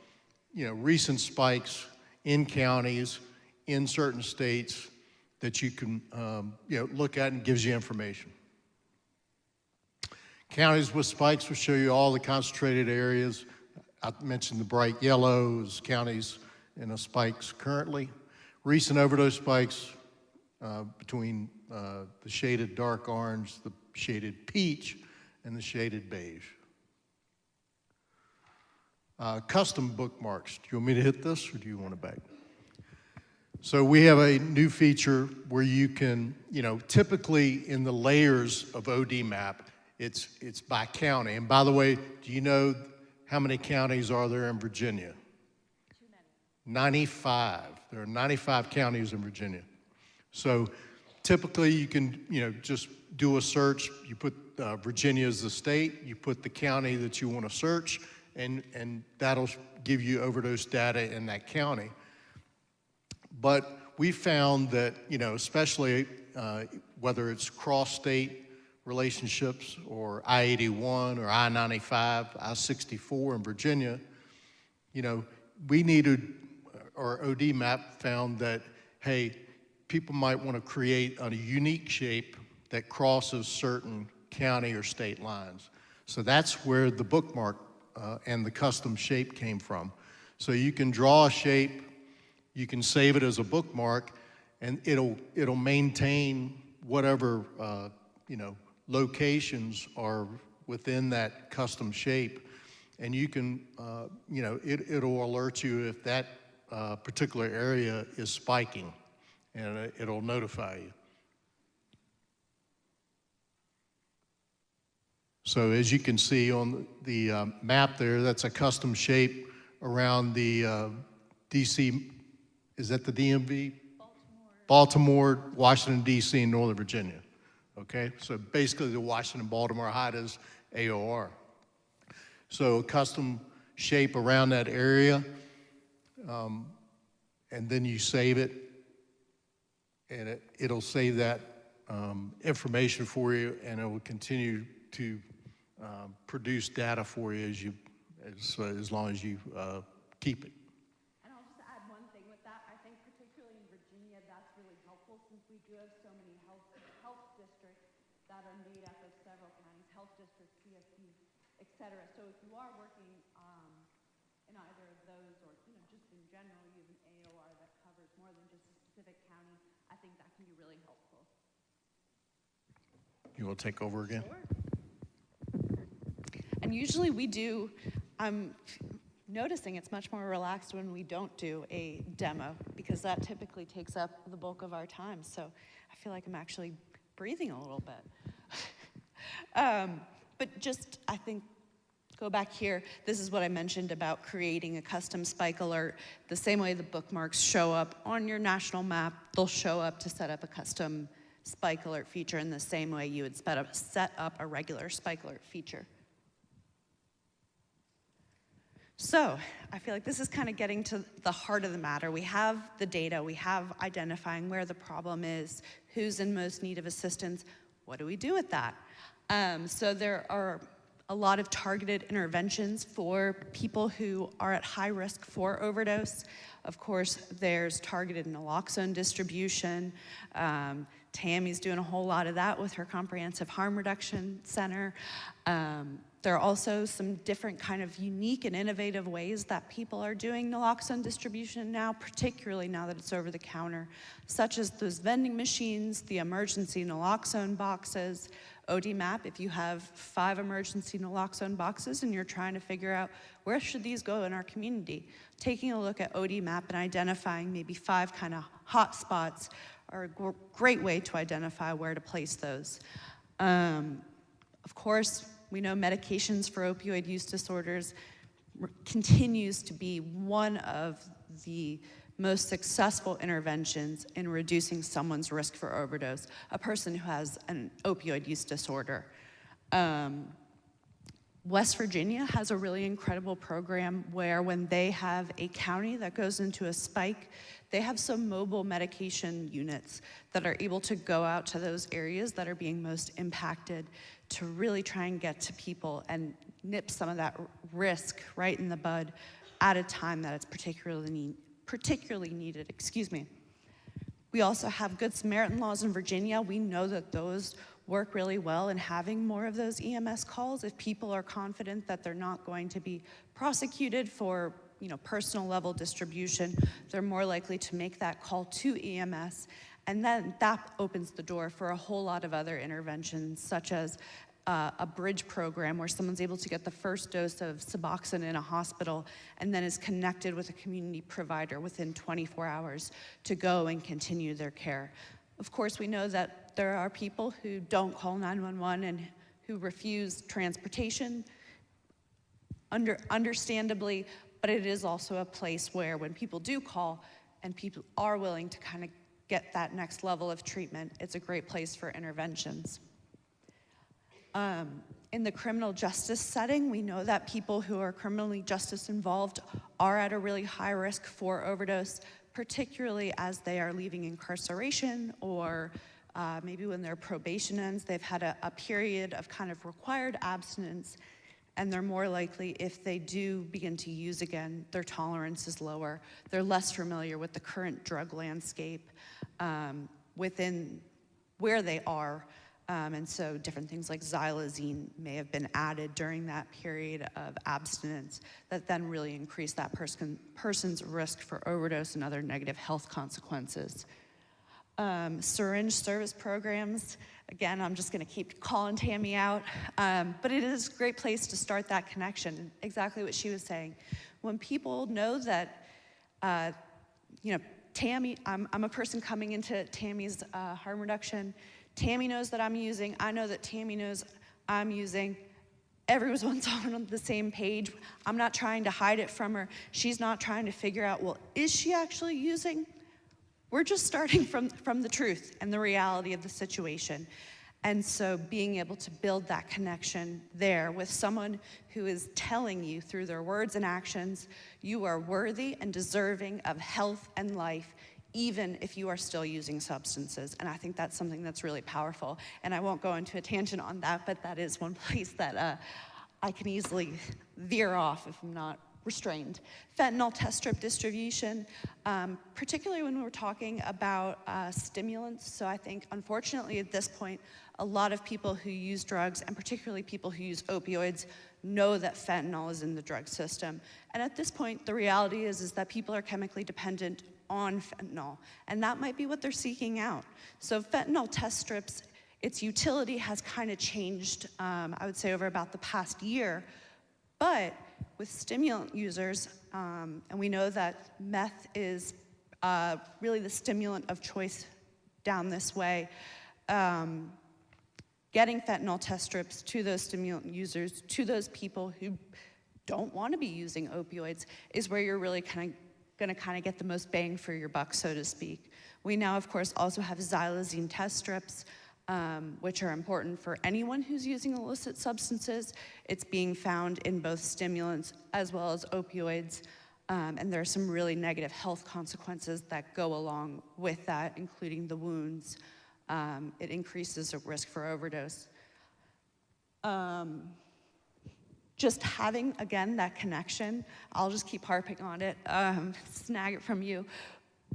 recent spikes in counties, in certain states that you can, look at and gives you information. Counties with spikes will show you all the concentrated areas. I mentioned the bright yellows, counties in a spikes currently. Recent overdose spikes between the shaded dark orange, the shaded peach, and the shaded beige. Custom bookmarks. Do you want me to hit this or do you want it back? So we have a new feature where you can, typically in the layers of ODMAP, it's by county. And by the way, do you know how many counties are there in Virginia? Too many. 95. There are 95 counties in Virginia. So Typically, you can, just do a search. You put Virginia as the state, you put the county that you want to search, and that'll give you overdose data in that county. But we found that, especially whether it's cross-state relationships or I-81 or I-95, I-64 in Virginia, we needed, or ODMAP found that, hey, people might want to create a unique shape that crosses certain county or state lines. So that's where the bookmark and the custom shape came from. So you can draw a shape, you can save it as a bookmark, and it'll maintain whatever locations are within that custom shape, and you can it'll alert you if that particular area is spiking, and it'll notify you. So as you can see on the map there, that's a custom shape around the DC, is that the DMV? Baltimore, Washington, DC, and Northern Virginia. Okay, so basically the Washington-Baltimore height is AOR. So a custom shape around that area, and then you save it, and it'll save that information for you, and it will continue to produce data for you as long as you keep it. And I'll just add one thing with that. I think particularly in Virginia, that's really helpful since we do have so many health districts that are made up of several counties, health districts, CSCs, et cetera. So if you are working in either of those or just in general, you have an AOR that covers more than just a specific county, I think that can be really helpful. You will take over again? Sure. And usually we do, I'm noticing it's much more relaxed when we don't do a demo because that typically takes up the bulk of our time. So I feel like I'm actually breathing a little bit. But just, I think, go back here. This is what I mentioned about creating a custom spike alert. The same way the bookmarks show up on your national map, they'll show up to set up a custom spike alert feature in the same way you would set up a regular spike alert feature. So I feel like this is kind of getting to the heart of the matter. We have the data, we have identifying where the problem is, who's in most need of assistance. What do we do with that? So there are a lot of targeted interventions for people who are at high risk for overdose. Of course, there's targeted naloxone distribution. Tammy's doing a whole lot of that with her Comprehensive Harm Reduction Center. There are also some different kind of unique and innovative ways that people are doing naloxone distribution now, particularly now that it's over the counter, such as those vending machines, the emergency naloxone boxes, ODMAP. If you have 5 emergency naloxone boxes and you're trying to figure out where should these go in our community, taking a look at ODMAP and identifying maybe 5 kind of hot spots are a great way to identify where to place those. Of course, we know medications for opioid use disorders continues to be one of the most successful interventions in reducing someone's risk for overdose, a person who has an opioid use disorder. West Virginia has a really incredible program where when they have a county that goes into a spike, they have some mobile medication units that are able to go out to those areas that are being most impacted to really try and get to people and nip some of that risk right in the bud at a time that it's particularly needed. Excuse me. We also have Good Samaritan laws in Virginia. We know that those work really well in having more of those EMS calls. If people are confident that they're not going to be prosecuted for personal level distribution, they're more likely to make that call to EMS. And then that opens the door for a whole lot of other interventions, such as a bridge program where someone's able to get the first dose of Suboxone in a hospital and then is connected with a community provider within 24 hours to go and continue their care. Of course, we know that there are people who don't call 911 and who refuse transportation, understandably, but it is also a place where when people do call and people are willing to kind of get that next level of treatment, it's a great place for interventions. In the criminal justice setting, we know that people who are criminally justice involved are at a really high risk for overdose, particularly as they are leaving incarceration or maybe when their probation ends, they've had a period of kind of required abstinence, and they're more likely, if they do begin to use again, their tolerance is lower. They're less familiar with the current drug landscape within where they are. And so different things like xylazine may have been added during that period of abstinence that then really increase that person's risk for overdose and other negative health consequences. Syringe service programs, again, I'm just gonna keep calling Tammy out, but it is a great place to start that connection, exactly what she was saying. When people know that, Tammy, I'm a person coming into Tammy's harm reduction, Tammy knows that I'm using, I know that Tammy knows I'm using. Everyone's on the same page. I'm not trying to hide it from her. She's not trying to figure out, well, is she actually using? We're just starting from the truth and the reality of the situation. And so being able to build that connection there with someone who is telling you through their words and actions, you are worthy and deserving of health and life, even if you are still using substances. And I think that's something that's really powerful. And I won't go into a tangent on that, but that is one place that I can easily veer off if I'm not restrained. Fentanyl test strip distribution, particularly when we're talking about stimulants. So I think, unfortunately, at this point, a lot of people who use drugs, and particularly people who use opioids, know that fentanyl is in the drug system. And at this point, the reality is that people are chemically dependent on fentanyl, and that might be what they're seeking out. So fentanyl test strips, its utility has kind of changed, I would say, over about the past year, but with stimulant users, and we know that meth is really the stimulant of choice down this way, getting fentanyl test strips to those stimulant users, to those people who don't want to be using opioids, is where you're really gonna get the most bang for your buck, so to speak. We now, of course, also have xylazine test strips, which are important for anyone who's using illicit substances. It's being found in both stimulants as well as opioids, and there are some really negative health consequences that go along with that, including the wounds. It increases the risk for overdose. Just having, again, that connection, I'll just keep harping on it, snag it from you,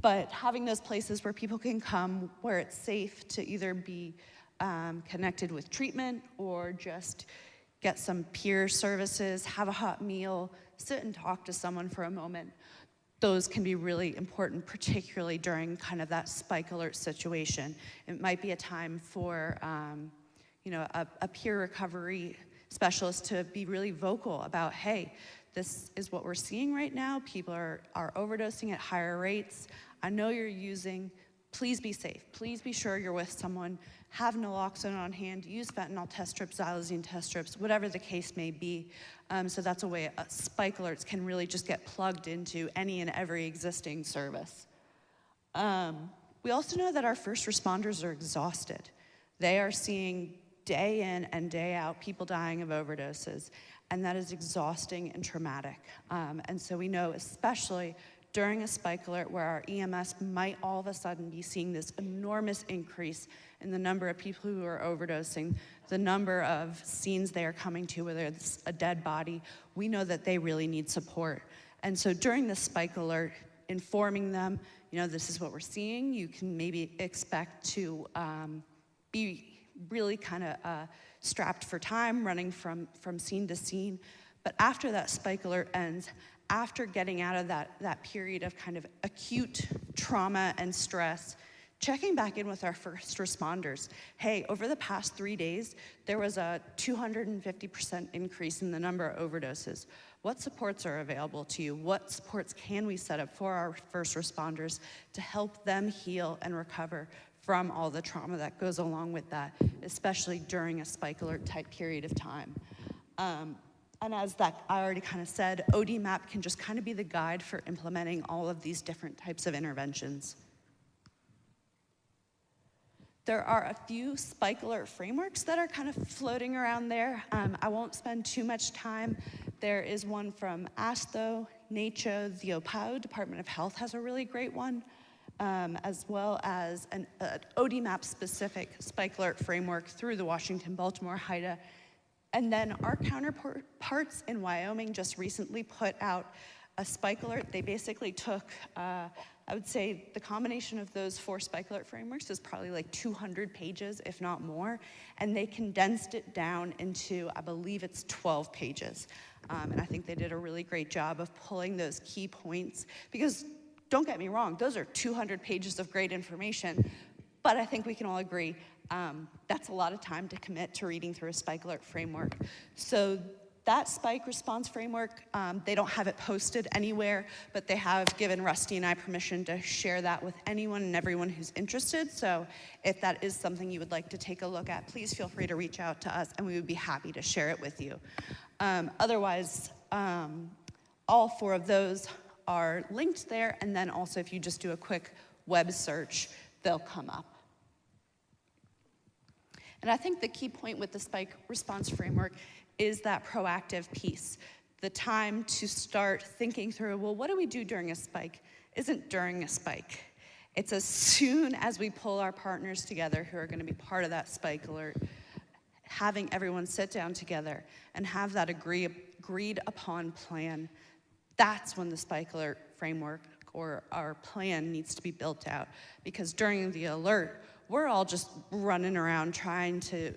but having those places where people can come, where it's safe to either be connected with treatment or just get some peer services, have a hot meal, sit and talk to someone for a moment. Those can be really important, particularly during kind of that spike alert situation. It might be a time for a peer recovery specialist to be really vocal about, hey, this is what we're seeing right now. People are overdosing at higher rates. I know you're using. Please be safe. Please be sure you're with someone. Have naloxone on hand. Use fentanyl test strips, xylazine test strips, whatever the case may be. So that's a way spike alerts can really just get plugged into any and every existing service. We also know that our first responders are exhausted. They are seeing day in and day out people dying of overdoses, and that is exhausting and traumatic. And so we know, especially during a spike alert where our EMS might all of a sudden be seeing this enormous increase in the number of people who are overdosing, the number of scenes they are coming to, whether it's a dead body, we know that they really need support. And so during the spike alert, informing them, this is what we're seeing, you can maybe expect to be really kind of strapped for time, running from scene to scene. But after that spike alert ends, after getting out of that period of kind of acute trauma and stress, checking back in with our first responders. Hey, over the past 3 days, there was a 250% increase in the number of overdoses. What supports are available to you? What supports can we set up for our first responders to help them heal and recover from all the trauma that goes along with that, especially during a spike alert type period of time? And as that I already kind of said, ODMAP can just kind of be the guide for implementing all of these different types of interventions. There are a few spike alert frameworks that are kind of floating around there. I won't spend too much time. There is one from ASTHO, NACHO, the Ohio Department of Health has a really great one, as well as an ODMAP specific spike alert framework through the Washington-Baltimore HIDA. And then our counterparts in Wyoming just recently put out a spike alert. They basically took, I would say the combination of those 4 spike alert frameworks is probably like 200 pages, if not more, and they condensed it down into, I believe it's 12 pages. And I think they did a really great job of pulling those key points, because don't get me wrong, those are 200 pages of great information, but I think we can all agree that's a lot of time to commit to reading through a spike alert framework. So that spike response framework, they don't have it posted anywhere, but they have given Rusty and I permission to share that with anyone and everyone who's interested. So if that is something you would like to take a look at, please feel free to reach out to us and we would be happy to share it with you. Otherwise, all 4 of those are linked there, and then also if you just do a quick web search, they'll come up. And I think the key point with the spike response framework is that proactive piece. The time to start thinking through, well, what do we do during a spike? Isn't during a spike. It's as soon as we pull our partners together who are going to be part of that spike alert, having everyone sit down together and have that agreed upon plan. That's when the spike alert framework or our plan needs to be built out. Because during the alert, we're all just running around trying to,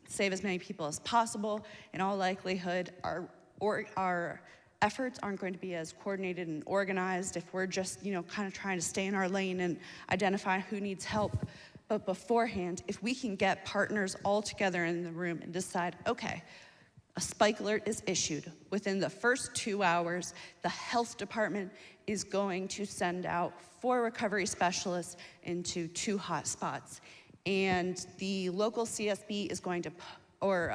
save as many people as possible. In all likelihood, our efforts aren't going to be as coordinated and organized if we're just, kind of trying to stay in our lane and identify who needs help. But beforehand, if we can get partners all together in the room and decide, okay, a spike alert is issued. Within the first 2 hours, the health department is going to send out 4 recovery specialists into 2 hot spots. And the local CSB is going to, or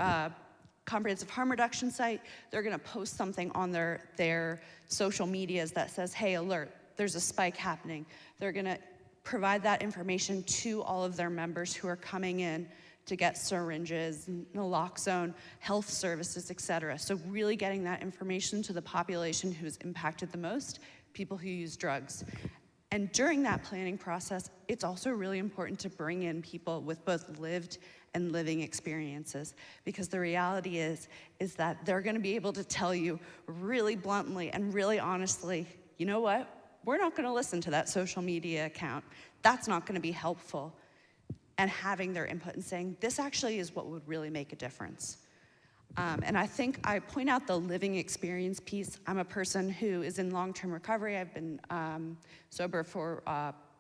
comprehensive harm reduction site, they're gonna post something on their social medias that says, hey, alert, there's a spike happening. They're gonna provide that information to all of their members who are coming in to get syringes, naloxone, health services, et cetera. So really getting that information to the population who's impacted the most, people who use drugs. And during that planning process, it's also really important to bring in people with both lived and living experiences, because the reality is that they're gonna be able to tell you really bluntly and really honestly, you know what? We're not gonna listen to that social media account. That's not gonna be helpful. And having their input and saying, this actually is what would really make a difference. And I think I point out the living experience piece. I'm a person who is in long-term recovery. I've been sober for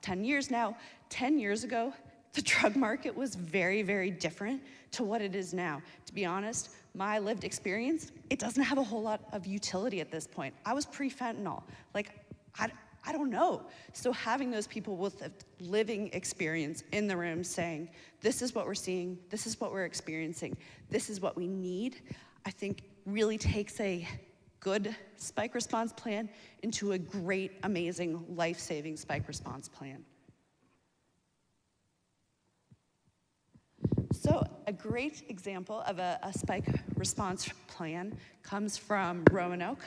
10 years now. 10 years ago, the drug market was very, very different to what it is now. To be honest, my lived experience, it doesn't have a whole lot of utility at this point. I was pre-fentanyl. I don't know. So having those people with a living experience in the room saying, this is what we're seeing, this is what we're experiencing, this is what we need, I think really takes a good spike response plan into a great, amazing, life-saving spike response plan. So a great example of a spike response plan comes from Roanoke.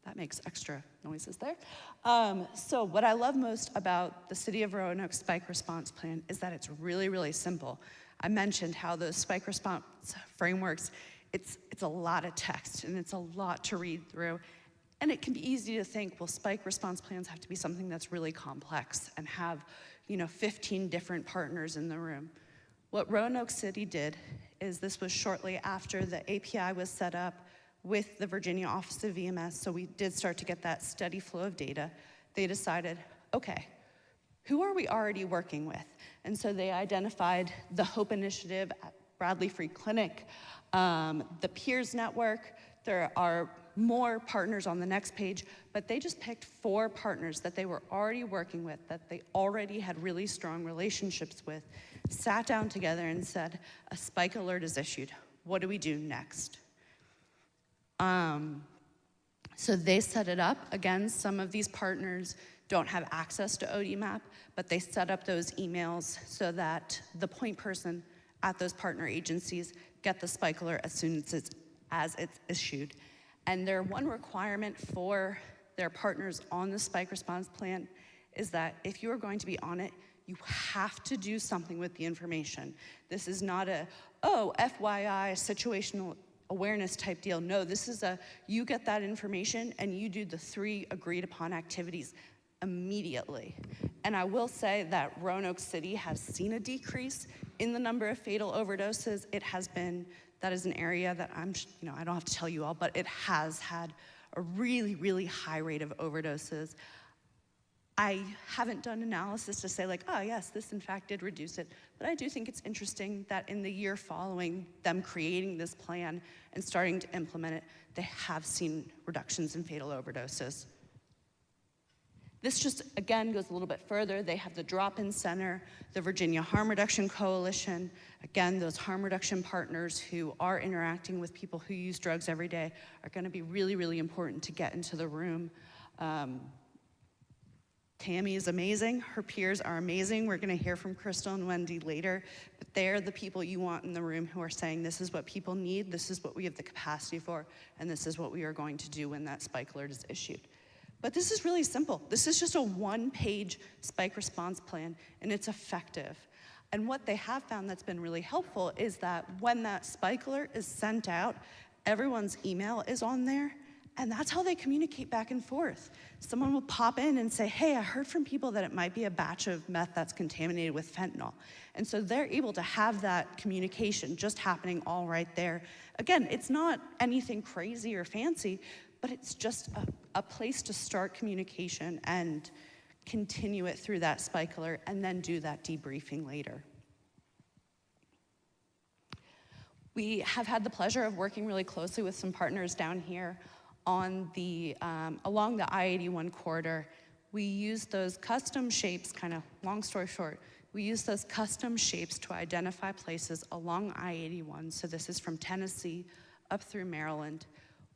That makes extra noises there. So what I love most about the City of Roanoke spike response plan is that it's really, really simple. I mentioned how those spike response frameworks, it's a lot of text and it's a lot to read through. And it can be easy to think, well, spike response plans have to be something that's really complex and have, 15 different partners in the room. What Roanoke City did is this was shortly after the API was set up with the Virginia Office of VMS, so we did start to get that steady flow of data. They decided, okay, who are we already working with? And so they identified the HOPE initiative at Bradley Free Clinic, the Peers Network. There are more partners on the next page, but they just picked 4 partners that they were already working with, that they already had really strong relationships with, sat down together and said, a spike alert is issued. What do we do next? So they set it up. Again, some of these partners don't have access to ODMAP, but they set up those emails so that the point person at those partner agencies get the spike alert as soon as it's issued. And their one requirement for their partners on the spike response plan is that if you are going to be on it, you have to do something with the information. This is not a, oh, FYI, situational awareness type deal. No, this is a, you get that information and you do the 3 agreed upon activities immediately. And I will say that Roanoke City has seen a decrease in the number of fatal overdoses. It has been, that is an area that I don't have to tell you all, but it has had a really, really high rate of overdoses. I haven't done analysis to say like, oh yes, this in fact did reduce it, but I do think it's interesting that in the year following them creating this plan and starting to implement it, they have seen reductions in fatal overdoses. This just, again, goes a little bit further. They have the drop-in center, the Virginia Harm Reduction Coalition. Again, those harm reduction partners who are interacting with people who use drugs every day are gonna be really, really important to get into the room. Tammy is amazing, her peers are amazing. We're gonna hear from Crystal and Wendy later, but they're the people you want in the room who are saying this is what people need, this is what we have the capacity for, and this is what we are going to do when that spike alert is issued. But this is really simple. This is just a 1-page spike response plan, and it's effective. And what they have found that's been really helpful is that when that spike alert is sent out, everyone's email is on there, and that's how they communicate back and forth. Someone will pop in and say, hey, I heard from people that it might be a batch of meth that's contaminated with fentanyl. And so they're able to have that communication just happening all right there. Again, it's not anything crazy or fancy, but it's just a place to start communication and continue it through that spike alert and then do that debriefing later. We have had the pleasure of working really closely with some partners down here on the, along the I-81 corridor. We use those custom shapes, kind of long story short, we use those custom shapes to identify places along I-81. So this is from Tennessee up through Maryland,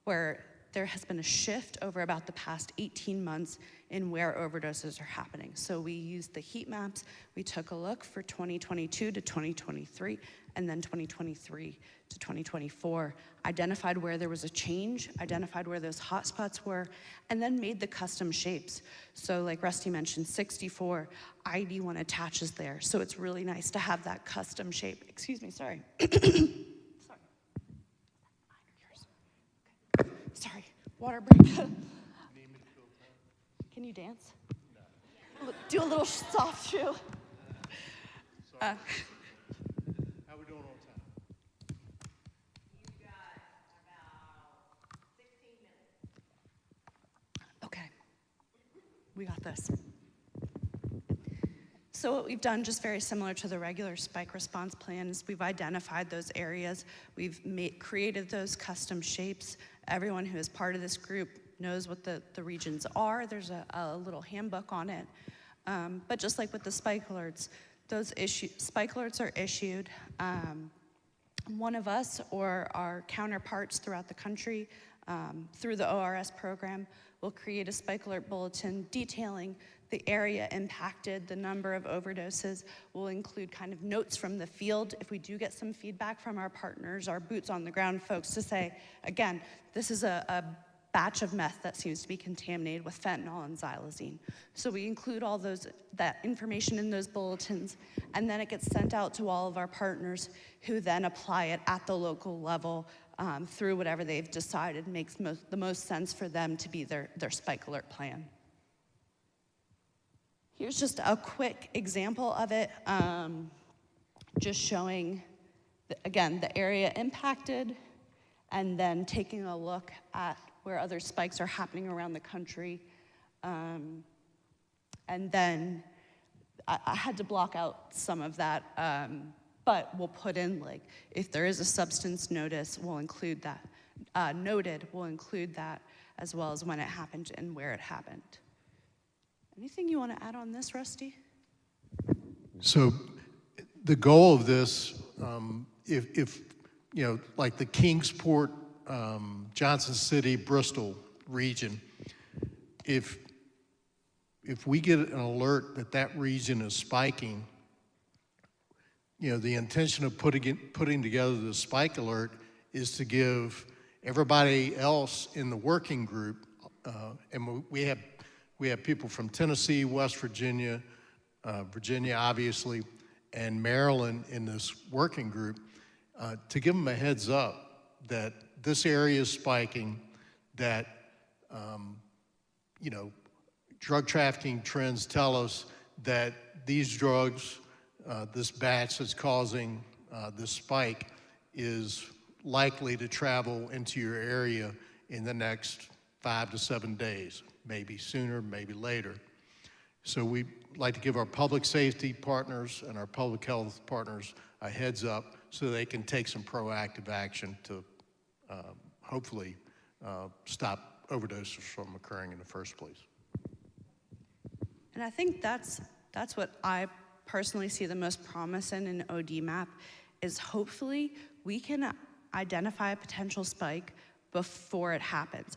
where there has been a shift over about the past 18 months in where overdoses are happening. So we used the heat maps. We took a look for 2022 to 2023, and then 2023 to 2024, identified where there was a change, identified where those hotspots were, and then made the custom shapes. So like Rusty mentioned, 64, ID1 attaches there. So it's really nice to have that custom shape. Excuse me, sorry. Sorry, water break. Can you dance? No. Do a little soft shoe. How we doing on time? You got about 16 minutes. Okay, we got this. So what we've done, just very similar to the regular spike response plan, is we've identified those areas. We've created those custom shapes. Everyone who is part of this group knows what the regions are. There's a little handbook on it. But just like with the spike alerts, those spike alerts are issued. One of us or our counterparts throughout the country through the ORS program will create a spike alert bulletin detailing the area impacted, the number of overdoses. We'll include kind of notes from the field if we do get some feedback from our partners, our boots on the ground folks to say, again, this is a batch of meth that seems to be contaminated with fentanyl and xylazine. So we include all that information in those bulletins, and then it gets sent out to all of our partners who then apply it at the local level through whatever they've decided makes the most sense for them to be their spike alert plan. Here's just a quick example of it, just showing, again, the area impacted, and then taking a look at where other spikes are happening around the country. And then I had to block out some of that, but we'll put in, like, if there is a substance notice, we'll include that. Noted, we'll include that, as well as when it happened and where it happened. Anything you want to add on this, Rusty? So the goal of this, if you know, like the Kingsport, Johnson City, Bristol region, if if we get an alert that that region is spiking, you know, the intention of putting together the spike alert is to give everybody else in the working group, and we have people from Tennessee, West Virginia, Virginia obviously, and Maryland in this working group, to give them a heads up that this area is spiking, that you know, drug trafficking trends tell us that these drugs, this batch that's causing this spike is likely to travel into your area in the next 5 to 7 days, maybe sooner, maybe later. So we like to give our public safety partners and our public health partners a heads up so they can take some proactive action to hopefully stop overdoses from occurring in the first place. And I think that's what I personally see the most promise in ODMAP, is hopefully we can identify a potential spike before it happens.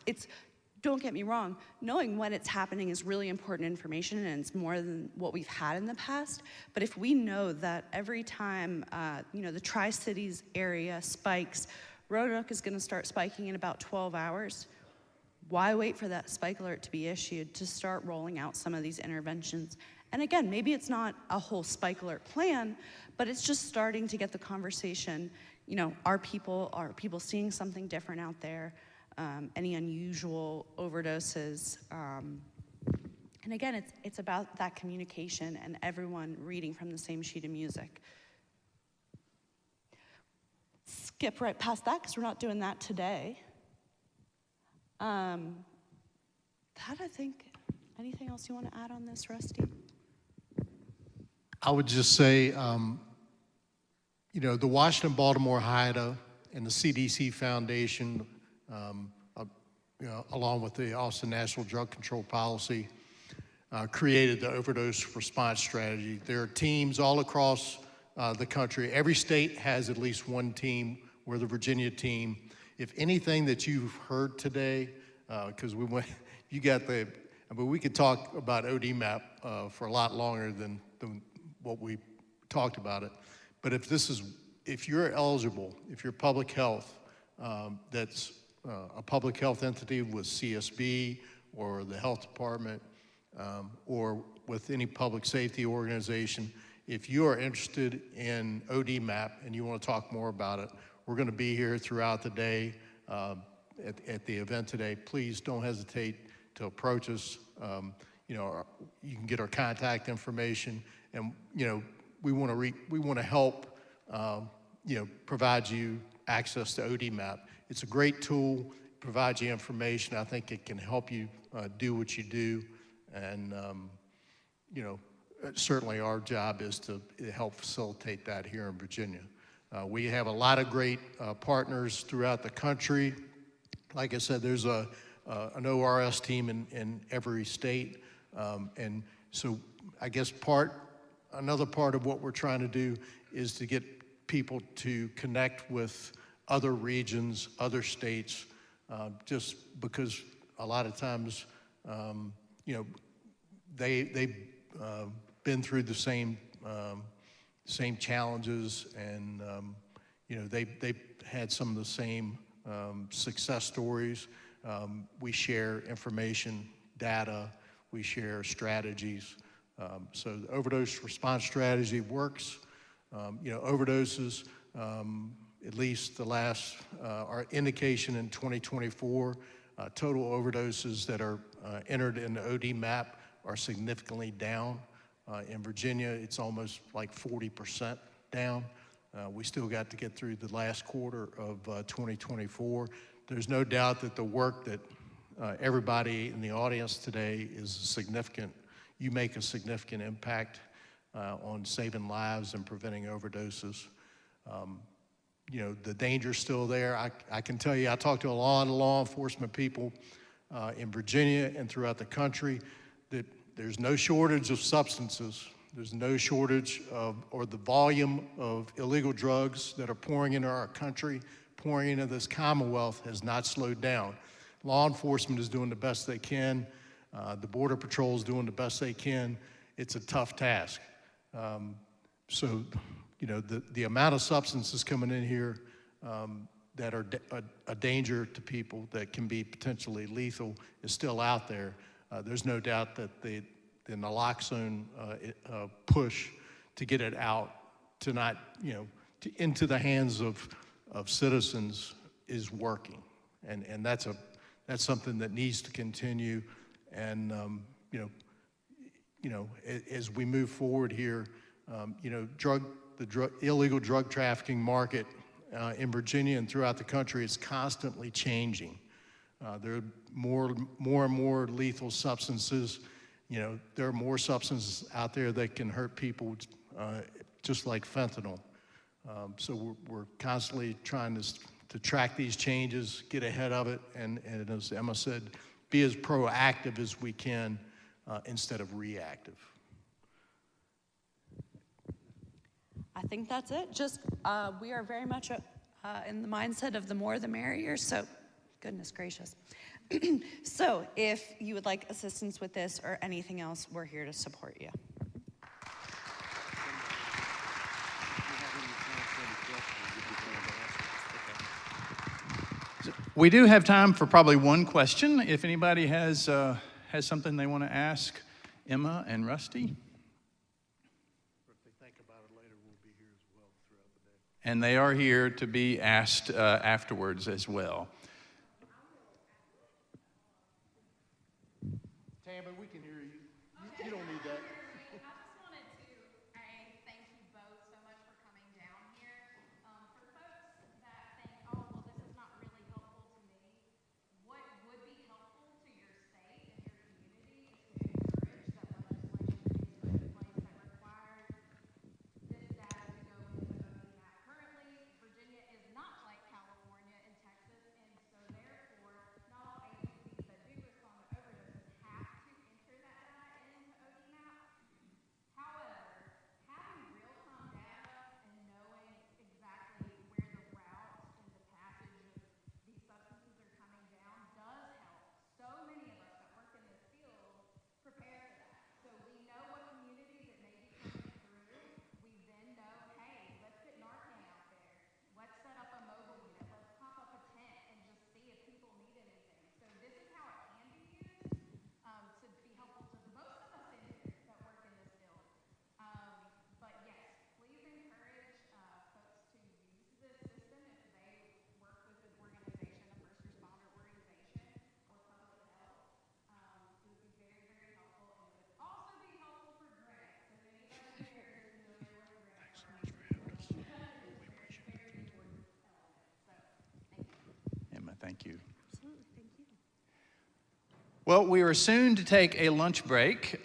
Don't get me wrong, knowing when it's happening is really important information, and it's more than what we've had in the past. But if we know that every time you know, the Tri-Cities area spikes, Roanoke is going to start spiking in about 12 hours, why wait for that spike alert to be issued to start rolling out some of these interventions? And again, maybe it's not a whole spike alert plan, but it's just starting to get the conversation, you know, are people seeing something different out there? Any unusual overdoses? And again, it's about that communication and everyone reading from the same sheet of music. Skip right past that because we're not doing that today. That, I think, anything else you want to add on this, Rusty? I would just say, you know, the Washington-Baltimore HIDA and the CDC Foundation, you know, along with the Austin National Drug Control Policy, created the overdose response strategy. There are teams all across the country. Every state has at least one team. We're the Virginia team. If anything that you've heard today, because you got the, I mean, we could talk about ODMAP for a lot longer than what we talked about it. But if you're eligible, if you're public health, that's a public health entity with CSB or the health department, or with any public safety organization, if you are interested in ODMAP and you want to talk more about it, we're going to be here throughout the day at the event today. Please don't hesitate to approach us. You know, you can get our contact information, and you know, we want to help. You know, provide you access to ODMAP. It's a great tool. Provides you information. I think it can help you do what you do, and you know, certainly our job is to help facilitate that here in Virginia. We have a lot of great partners throughout the country. Like I said, there's an ORS team in every state, and so I guess another part of what we're trying to do is to get people to connect with other regions, other states, just because a lot of times, you know, they've been through the same challenges, and you know, they've had some of the same success stories. We share information, data, we share strategies. So the overdose response strategy works. You know, overdoses, at least the last, our indication in 2024, total overdoses that are entered in the ODMAP are significantly down. In Virginia, it's almost like 40% down. We still got to get through the last quarter of 2024. There's no doubt that the work that everybody in the audience today is significant. You make a significant impact on saving lives and preventing overdoses. You know, the danger's still there. I can tell you, I talked to a lot of law enforcement people in Virginia and throughout the country, that there's no shortage of substances. There's no shortage of, or the volume of illegal drugs that are pouring into our country, pouring into this Commonwealth has not slowed down. Law enforcement is doing the best they can. The Border Patrol's doing the best they can. It's a tough task. So, you know, the amount of substances coming in here that are a danger to people that can be potentially lethal is still out there. There's no doubt that the naloxone push to get it out to not, you know, into the hands of citizens is working, and that's something that needs to continue. And as we move forward here, the illegal drug trafficking market in Virginia and throughout the country is constantly changing. There are more and more lethal substances. You know, there are more substances out there that can hurt people, just like fentanyl. So we're constantly trying to track these changes, get ahead of it, and as Emma said, be as proactive as we can instead of reactive. I think that's it. Just, we are very much in the mindset of the more the merrier, so goodness gracious. So if you would like assistance with this or anything else, we're here to support you. We do have time for probably one question. If anybody has something they want to ask Emma and Rusty. If they think about it later, we'll be here as well throughout the day. And they are here to be asked afterwards as well. Tammy, we can hear you. You don't need that. I just wanted to thank you both so much for coming down here. For folks that think, oh, well, this is not really helpful to me, what would be helpful to your state and your community is to encourage that legislation be put in place that requires this data to go into ODMAP. Currently, Virginia is not like California and Texas, and so therefore, not all agencies that do respond to overdoses have to enter that data into ODMAP. However, having real-time data and knowing exactly where the route and the passage of these substances are coming down does help so many of us that work in this field prepare for that. So we know what communities it may be coming through. We then know, hey, let's get Narcan out there. Let's set up a mobile unit. Let's pop up a tent and just see if people need anything. So this is how it can be used to be helpful to most of us in here that work in this field. But yes, please encourage folks to use this system if they work with an organization, a first responder organization, or public health. It would be very, very helpful, and it would also be helpful for grants. If anybody here is familiar with grants, it's a very important element. So, thank you. Emma, thank you. Absolutely, thank you. Well, we are soon to take a lunch break.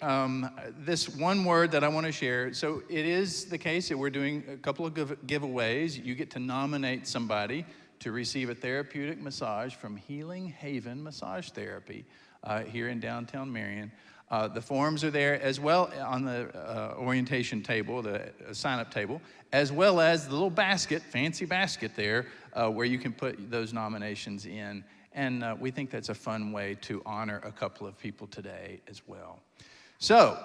This one word that I want to share, so it is the case that we're doing a couple of giveaways. You get to nominate somebody to receive a therapeutic massage from Healing Haven Massage Therapy here in downtown Marion. The forms are there as well on the orientation table, the sign-up table, as well as the little basket, fancy basket there, where you can put those nominations in. And we think that's a fun way to honor a couple of people today as well. So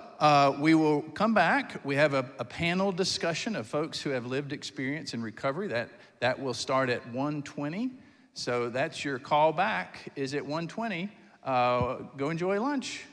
we will come back. We have a panel discussion of folks who have lived experience in recovery. That will start at 1:20. So that's your call back is at 1:20. Go enjoy lunch.